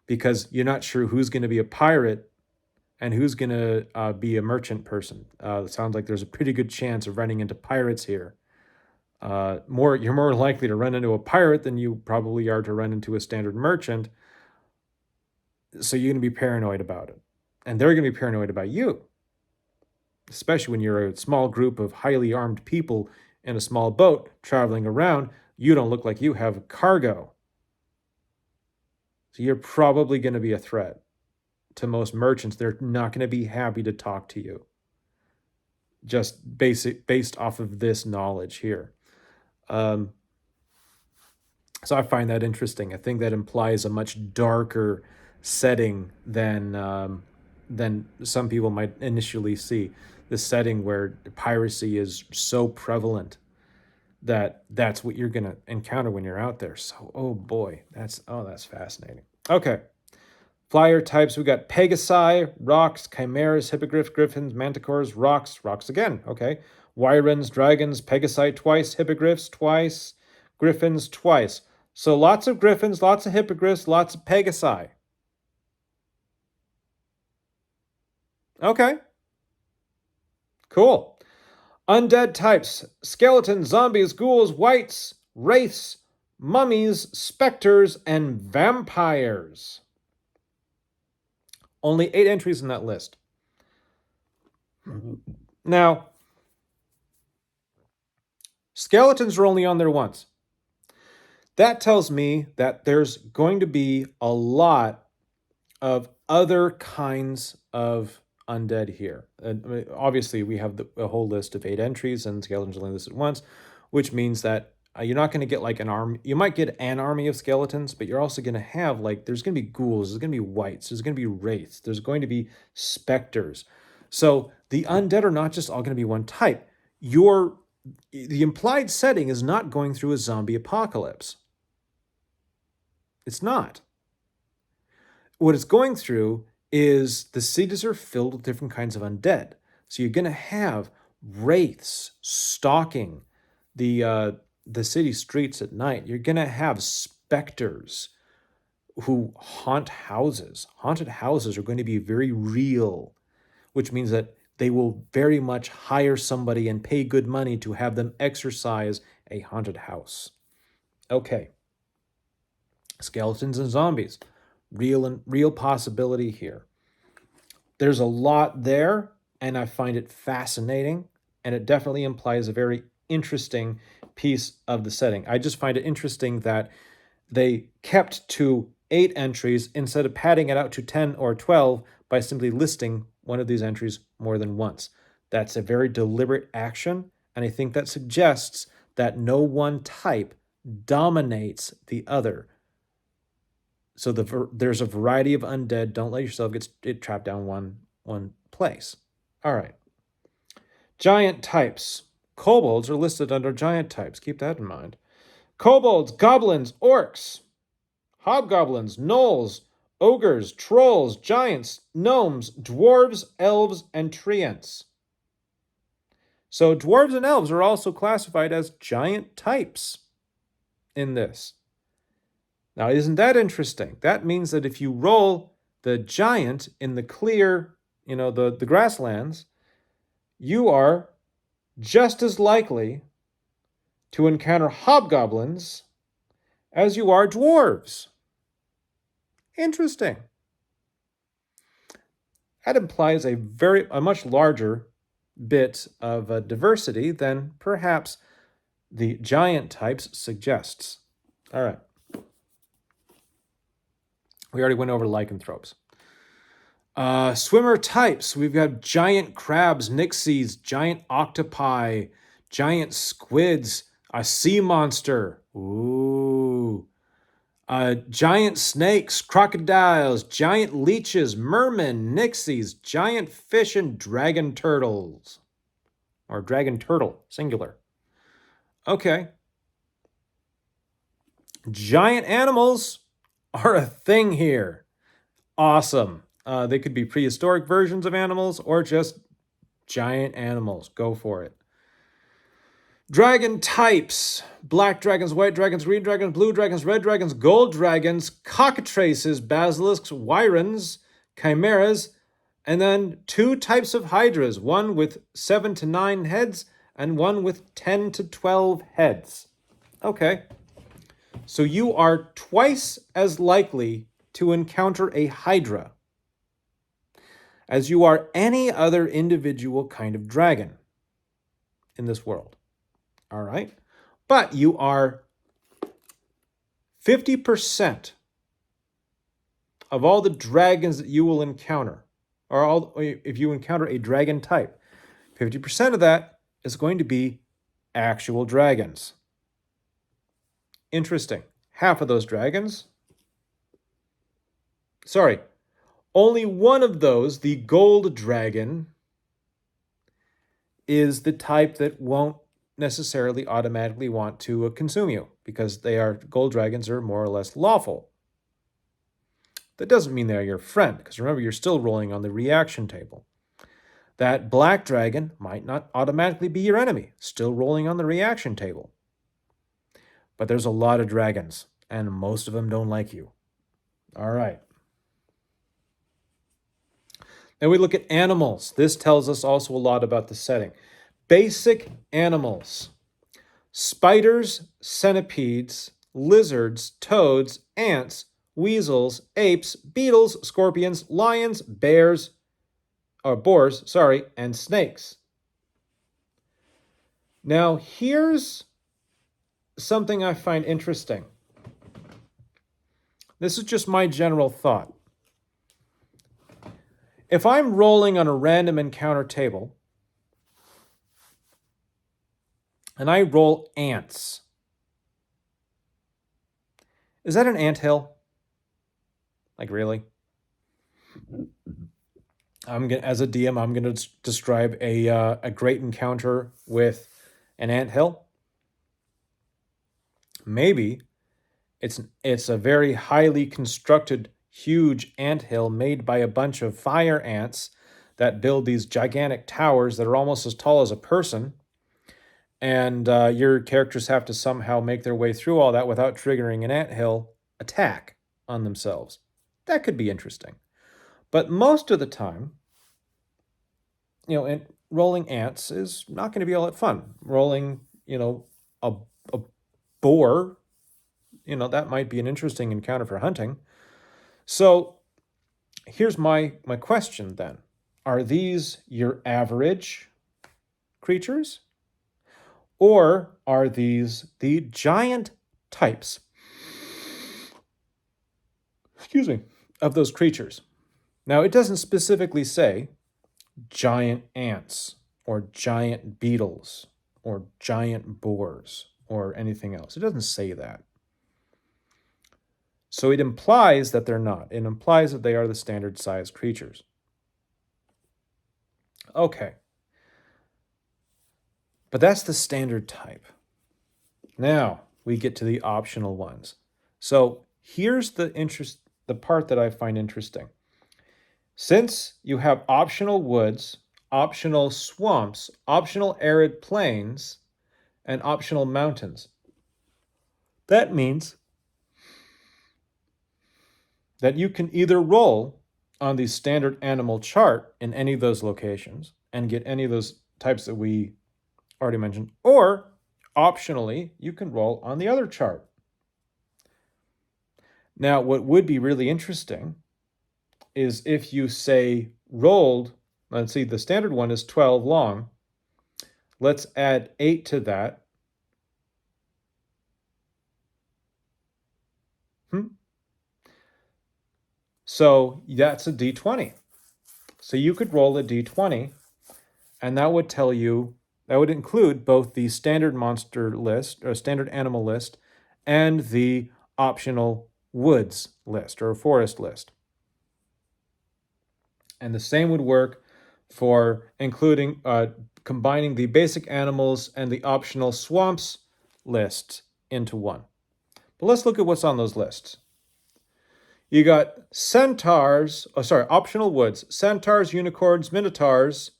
because you're not sure who's going to be a pirate and who's going to be a merchant person. It sounds like there's a pretty good chance of running into pirates here. You're more likely to run into a pirate than you probably are to run into a standard merchant. So you're going to be paranoid about it. And they're going to be paranoid about you, especially when you're a small group of highly armed people in a small boat traveling around. You don't look like you have cargo. So you're probably going to be a threat to most merchants. They're not going to be happy to talk to you, just based off of this knowledge here. So I find that interesting. I think that implies a much darker setting than some people might initially see. the setting where piracy is so prevalent that that's what you're going to encounter when you're out there. So, oh boy, that's fascinating. Okay. Flyer types, we got Pegasi, rocks, chimeras, hippogriffs, griffins, manticores, rocks again. Okay. Wyrens, dragons, Pegasi twice, hippogriffs twice, griffins twice. So lots of griffins, lots of hippogriffs, lots of Pegasi. Okay. Cool. Undead types, skeletons, zombies, ghouls, wights, wraiths, mummies, specters, and vampires. Only 8 entries in that list. Now, skeletons are only on there once. That tells me that there's going to be a lot of other kinds of undead here. And obviously, we have a whole list of 8 entries, and skeletons are only listed once, which means that you're not going to get like an army. You might get an army of skeletons, but you're also going to have like there's going to be ghouls, there's going to be wights, there's going to be wraiths, there's going to be specters. So the undead are not just all going to be one type. The implied setting is not going through a zombie apocalypse. It's not. What it's going through is the cities are filled with different kinds of undead. So you're going to have wraiths stalking the city streets at night. You're going to have specters who haunt houses. Haunted houses are going to be very real, which means that they will very much hire somebody and pay good money to have them exorcise a haunted house. Okay. Skeletons and zombies. Real possibility here. There's a lot there, and I find it fascinating, and it definitely implies a very interesting piece of the setting. I just find it interesting that they kept to 8 entries instead of padding it out to 10 or 12 by simply listing one of these entries more than once. That's a very deliberate action, and I think that suggests that no one type dominates the other. So there's a variety of undead. Don't let yourself get trapped down one place. All right. Giant types. Kobolds are listed under giant types. Keep that in mind. Kobolds, goblins, orcs, hobgoblins, gnolls, ogres, trolls, giants, gnomes, dwarves, elves, and treants. So dwarves and elves are also classified as giant types in this. Now, isn't that interesting? That means that if you roll the giant in the clear, the grasslands, you are just as likely to encounter hobgoblins as you are dwarves. Interesting. That implies a much larger bit of diversity than perhaps the giant types suggests. All right. We already went over lycanthropes. Swimmer types. We've got giant crabs, nixies, giant octopi, giant squids, a sea monster. Ooh. Giant snakes, crocodiles, giant leeches, mermen, nixies, giant fish, and dragon turtles. Or dragon turtle, singular. Okay. Giant animals are a thing here. Awesome. They could be prehistoric versions of animals or just giant animals. Go for it. Dragon types. Black dragons, white dragons, green dragons, blue dragons, red dragons, gold dragons, cockatrices, basilisks, wyrens, chimeras, and then 2 types of hydras, one with 7 to 9 heads and one with 10 to 12 heads. Okay. So you are twice as likely to encounter a hydra as you are any other individual kind of dragon in this world. All right? But you are 50% of all the dragons that you will encounter, if you encounter a dragon type, 50% of that is going to be actual dragons. Interesting. Half of those dragons. Sorry. Only one of those, the gold dragon, is the type that won't necessarily automatically want to consume you because gold dragons are more or less lawful. That doesn't mean they're your friend, because remember, you're still rolling on the reaction table. That black dragon might not automatically be your enemy, still rolling on the reaction table. But there's a lot of dragons, and most of them don't like you. All right. Then we look at animals. This tells us also a lot about the setting. Basic animals: spiders, centipedes, lizards, toads, ants, weasels, apes, beetles, scorpions, lions, boars, and snakes. Now, here's something I find interesting. This is just my general thought. If I'm rolling on a random encounter table and I roll ants, is that an anthill? Like, really? As a DM, I'm going to describe a great encounter with an anthill. Maybe it's a very highly constructed, huge anthill made by a bunch of fire ants that build these gigantic towers that are almost as tall as a person. And your characters have to somehow make their way through all that without triggering an anthill attack on themselves. That could be interesting. But most of the time, and rolling ants is not going to be all that fun. Rolling, a boar, that might be an interesting encounter for hunting. So here's my question then. Are these your average creatures? Or are these the giant types, of those creatures? Now, it doesn't specifically say giant ants or giant beetles or giant boars or anything else. It doesn't say that. So it implies that they're not. It implies that they are the standard size creatures. Okay. But that's the standard type. Now we get to the optional ones. So here's the part that I find interesting. Since you have optional woods, optional swamps, optional arid plains, and optional mountains, that means that you can either roll on the standard animal chart in any of those locations and get any of those types that we already mentioned, or optionally, you can roll on the other chart. Now, what would be really interesting is if you say rolled, let's see, the standard one is 12 long. Let's add 8 to that. So that's a d20. So you could roll a d20, and that would tell you, that would include both the standard monster list, or standard animal list, and the optional woods list, or forest list. And the same would work for including, combining the basic animals and the optional swamps list into one. But let's look at what's on those lists. You got optional woods, centaurs, unicorns, minotaurs,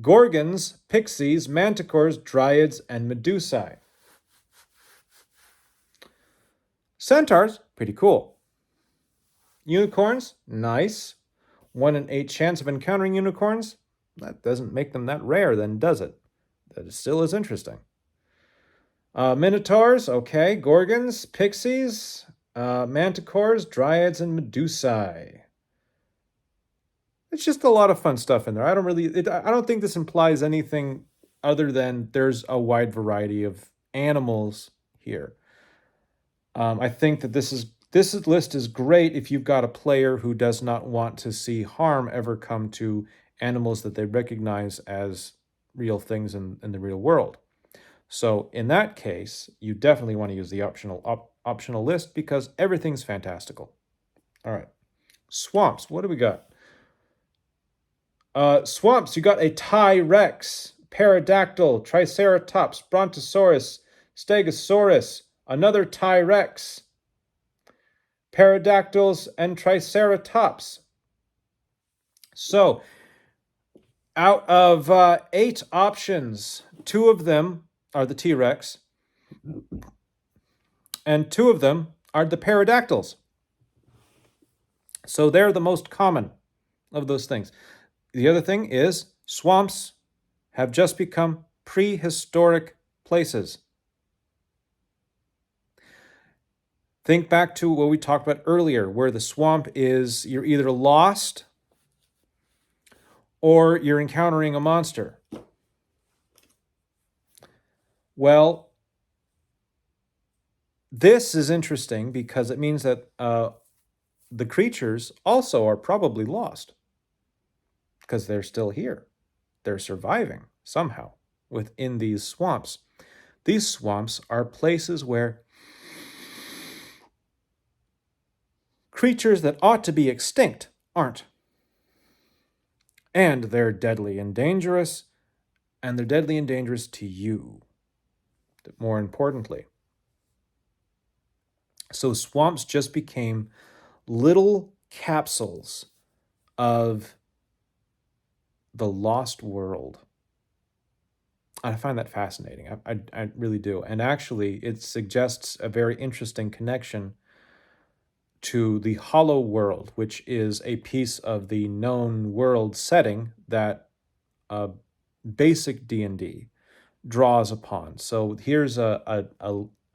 gorgons, pixies, manticores, dryads, and medusae. Centaurs, pretty cool. Unicorns, nice. 1 in 8 chance of encountering unicorns. That doesn't make them that rare then, does it? That still is interesting. Minotaurs, okay. Gorgons, pixies, manticores, dryads, and medusae. It's just a lot of fun stuff in there. I don't think this implies anything other than there's a wide variety of animals here. I think that this list is great if you've got a player who does not want to see harm ever come to animals that they recognize as real things in the real world. So in that case, you definitely want to use the optional list because everything's fantastical. All right. Swamps, what do we got? Swamps, you got a Ty-Rex. pterodactyl, triceratops, brontosaurus, stegosaurus, another T-Rex, pterodactyls, and triceratops. So, out of 8 options, 2 of them are the T-Rex, and 2 of them are the pterodactyls. So they're the most common of those things. The other thing is swamps have just become prehistoric places. Think back to what we talked about earlier, where the swamp is you're either lost or you're encountering a monster. Well, this is interesting because it means that the creatures also are probably lost because they're still here. They're surviving somehow within these swamps. These swamps are places where creatures that ought to be extinct aren't. And they're deadly and dangerous, and they're deadly and dangerous to you, more importantly. So swamps just became little capsules of the lost world. I find that fascinating. I really do. And actually, it suggests a very interesting connection to the Hollow World, which is a piece of the known world setting that basic D&D draws upon. So here's a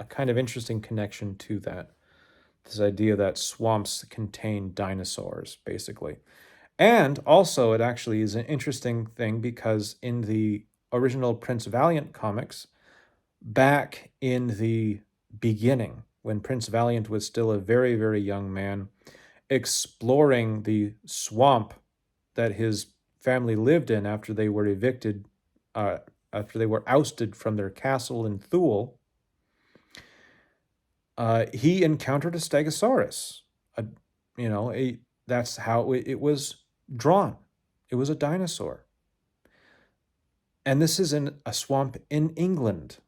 kind of interesting connection to that. This idea that swamps contain dinosaurs, basically. And also, it actually is an interesting thing because in the original Prince Valiant comics, back in the beginning, when Prince Valiant was still a very, very young man, exploring the swamp that his family lived in after they were evicted, after they were ousted from their castle in Thule, he encountered a stegosaurus. That's how it was drawn. It was a dinosaur. And this is in a swamp in England.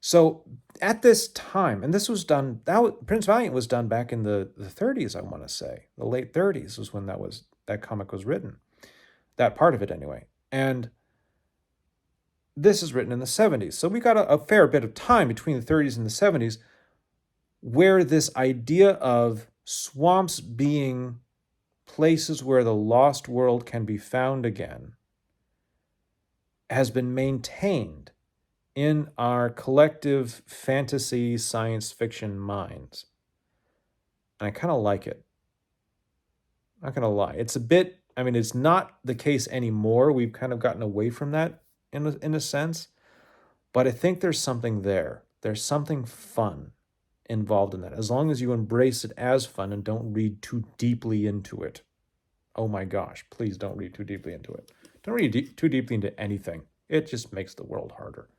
So at this time, and this was done, Prince Valiant was done back in the 30s, I want to say. The late 30s was when that comic was written. That part of it, anyway. And this is written in the 70s. So we got a fair bit of time between the 30s and the 70s where this idea of swamps being places where the lost world can be found again has been maintained in our collective fantasy science fiction minds. And I kind of like it. I'm not going to lie. It's a bit, it's not the case anymore. We've kind of gotten away from that in a sense. But I think there's something there. There's something fun involved in that, as long as you embrace it as fun and don't read too deeply into it. Oh my gosh, please don't read too deeply into it. Don't read too deeply into anything. It just makes the world harder.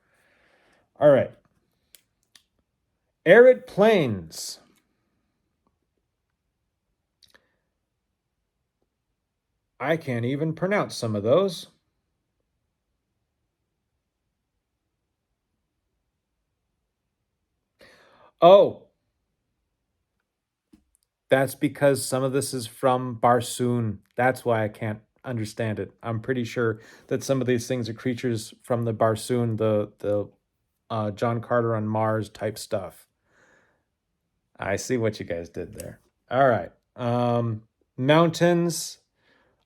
All right. Arid plains. I can't even pronounce some of those. Oh, that's because some of this is from Barsoom. That's why I can't understand it. I'm pretty sure that some of these things are creatures from the Barsoom, the John Carter on Mars type stuff. I see what you guys did there. All right. Mountains.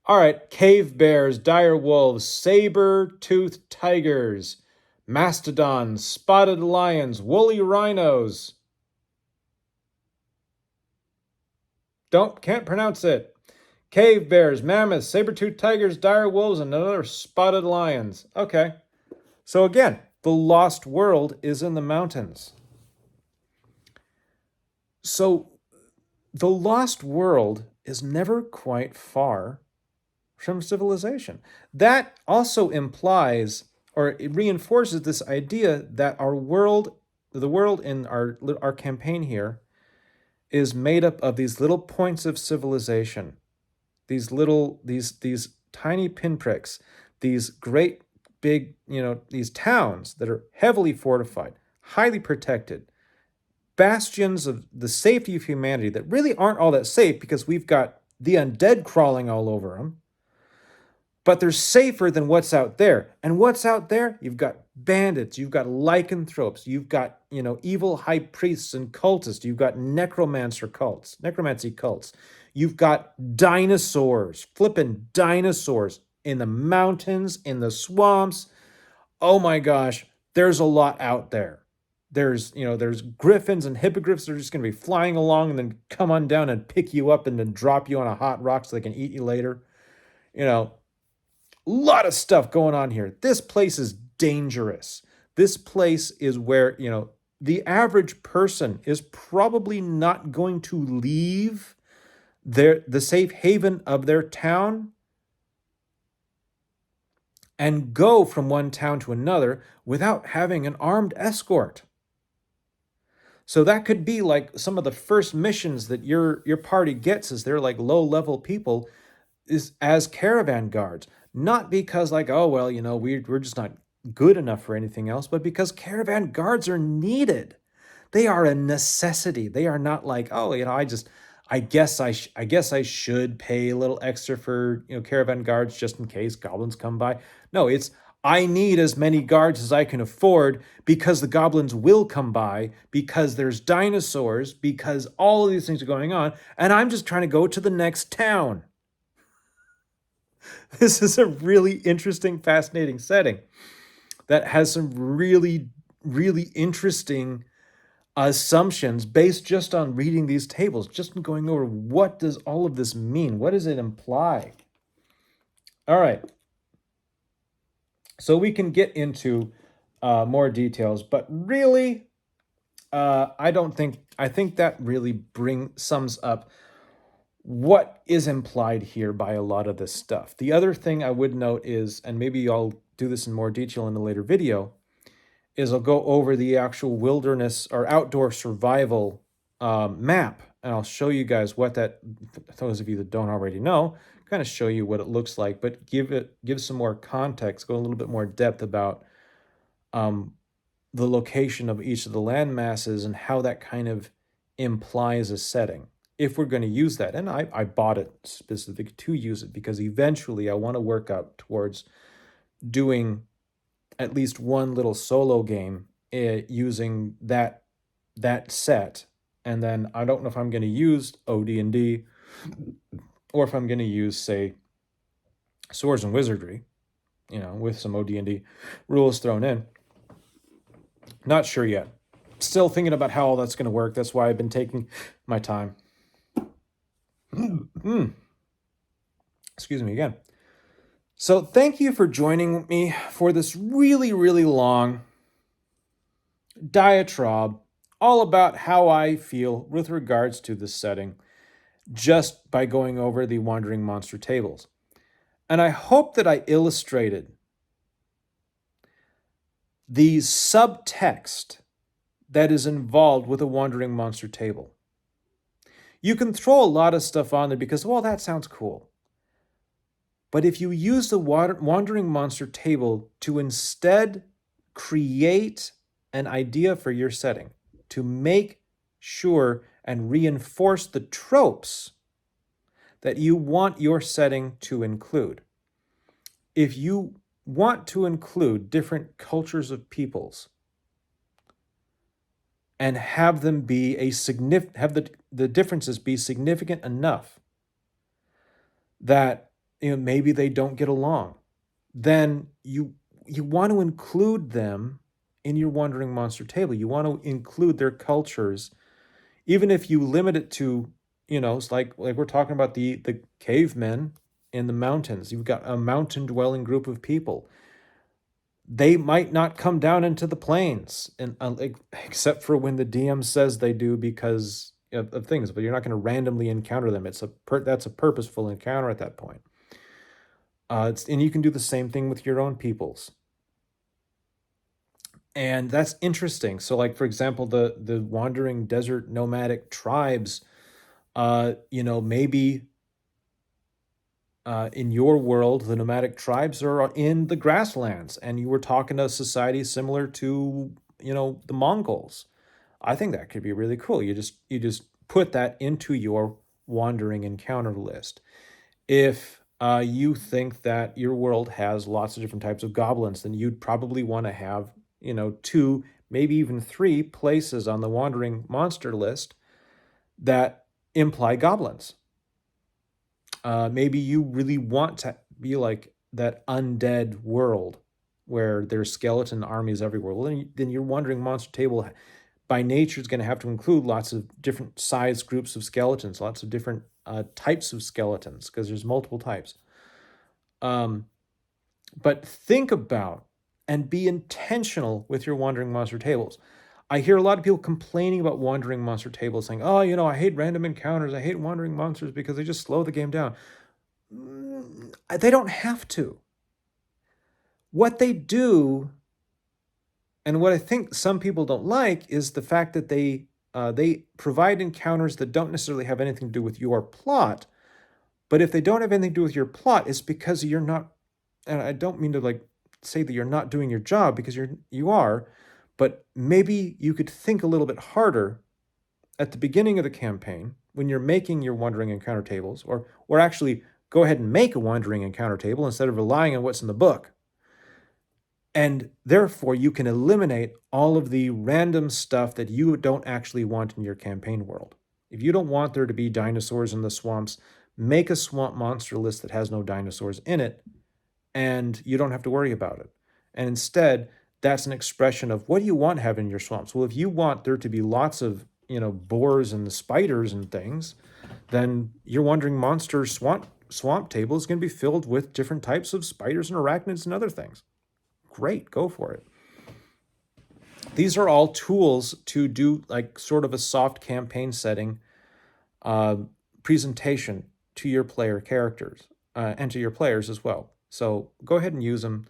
All right. Cave bears, dire wolves, saber-toothed tigers, mastodons, spotted lions, woolly rhinos. Can't pronounce it. Cave bears, mammoths, saber-toothed tigers, dire wolves, and other spotted lions. Okay. So again, the lost world is in the mountains. So the lost world is never quite far from civilization. That also implies, or it reinforces this idea that the world in our campaign here, is made up of these little points of civilization, these tiny pinpricks these great big, these towns that are heavily fortified, highly protected, bastions of the safety of humanity that really aren't all that safe because we've got the undead crawling all over them, but they're safer than what's out there. And what's out there? You've got bandits, you've got lycanthropes, you've got, evil high priests and cultists, you've got necromancy cults. You've got dinosaurs, flippin' dinosaurs in the mountains, in the swamps. Oh my gosh, there's a lot out there. There's griffins and hippogriffs that are just going to be flying along and then come on down and pick you up and then drop you on a hot rock so they can eat you later. A lot of stuff going on here. This place is dangerous. This place is where, the average person is probably not going to leave the safe haven of their town and go from one town to another without having an armed escort. So that could be like some of the first missions that your party gets as they're like low-level people is as caravan guards. Not because like, oh, well, we're just not good enough for anything else, but because caravan guards are needed. They are a necessity. They are not like, oh, I guess I should pay a little extra for, caravan guards just in case goblins come by. No, it's I need as many guards as I can afford because the goblins will come by, because there's dinosaurs, because all of these things are going on, and I'm just trying to go to the next town. This is a really interesting, fascinating setting that has some really, really interesting assumptions based just on reading these tables, just going over what does all of this mean? What does it imply? All right. So we can get into more details, but really, I think that really sums up what is implied here by a lot of this stuff. The other thing I would note is, and maybe I'll do this in more detail in a later video, is I'll go over the actual wilderness or outdoor survival map, and I'll show you guys what that, those of you that don't already know, kind of show you what it looks like, but give some more context, go a little bit more depth about the location of each of the land masses and how that kind of implies a setting, if we're going to use that. And I bought it specific to use it because eventually I want to work up towards doing at least one little solo game using that set. And then I don't know if I'm going to use OD&D or if I'm going to use, say, Swords and Wizardry, with some OD&D rules thrown in. Not sure yet. Still thinking about how all that's going to work. That's why I've been taking my time. Excuse me again. So thank you for joining me for this really, really long diatribe all about how I feel with regards to this setting just by going over the Wandering Monster tables. And I hope that I illustrated the subtext that is involved with a Wandering Monster table. You can throw a lot of stuff on there because, well, that sounds cool. But if you use the Wandering Monster table to instead create an idea for your setting, to make sure and reinforce the tropes that you want your setting to include. If you want to include different cultures of peoples and have them be have the differences be significant enough that maybe they don't get along, then you want to include them in your Wandering Monster table. You want to include their cultures, even if you limit it to, it's like we're talking about the cavemen in the mountains. You've got a mountain dwelling group of people. They might not come down into the plains, and except for when the DM says they do because of things, but you're not going to randomly encounter them. That's a purposeful encounter at that point. And you can do the same thing with your own peoples. And that's interesting. So like, for example, the wandering desert nomadic tribes, maybe in your world, the nomadic tribes are in the grasslands, and you were talking to a society similar to, the Mongols. I think that could be really cool. You just put that into your wandering encounter list. If you think that your world has lots of different types of goblins, then you'd probably want to have, two, maybe even three places on the wandering monster list that imply goblins. Maybe you really want to be like that undead world where there's skeleton armies everywhere. Well, then your wandering monster table by nature is going to have to include lots of different size groups of skeletons, lots of different types of skeletons, because there's multiple types. But think about and be intentional with your wandering monster tables. I hear a lot of people complaining about wandering monster tables, saying, "Oh, I hate random encounters. I hate wandering monsters because they just slow the game down." They don't have to. What they do, and what I think some people don't like, is the fact that they provide encounters that don't necessarily have anything to do with your plot. But if they don't have anything to do with your plot, it's because you're not. And I don't mean to say that you're not doing your job, because you are, but maybe you could think a little bit harder at the beginning of the campaign when you're making your wandering encounter tables, or actually go ahead and make a wandering encounter table instead of relying on what's in the book. And therefore, you can eliminate all of the random stuff that you don't actually want in your campaign world. If you don't want there to be dinosaurs in the swamps, make a swamp monster list that has no dinosaurs in it, and you don't have to worry about it. And instead, that's an expression of what do you want to have in your swamps? Well, if you want there to be lots of, boars and spiders and things, then your wandering monster swamp table is going to be filled with different types of spiders and arachnids and other things. Great, go for it. These are all tools to do sort of a soft campaign setting presentation to your player characters and to your players as well. So go ahead and use them.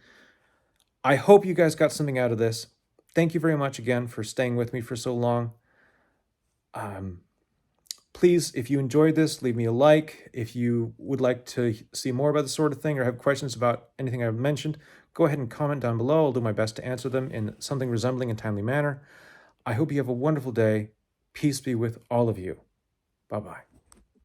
I hope you guys got something out of this. Thank you very much again for staying with me for so long. Please, if you enjoyed this, leave me a like. If you would like to see more about this sort of thing or have questions about anything I've mentioned, go ahead and comment down below. I'll do my best to answer them in something resembling a timely manner. I hope you have a wonderful day. Peace be with all of you. Bye-bye.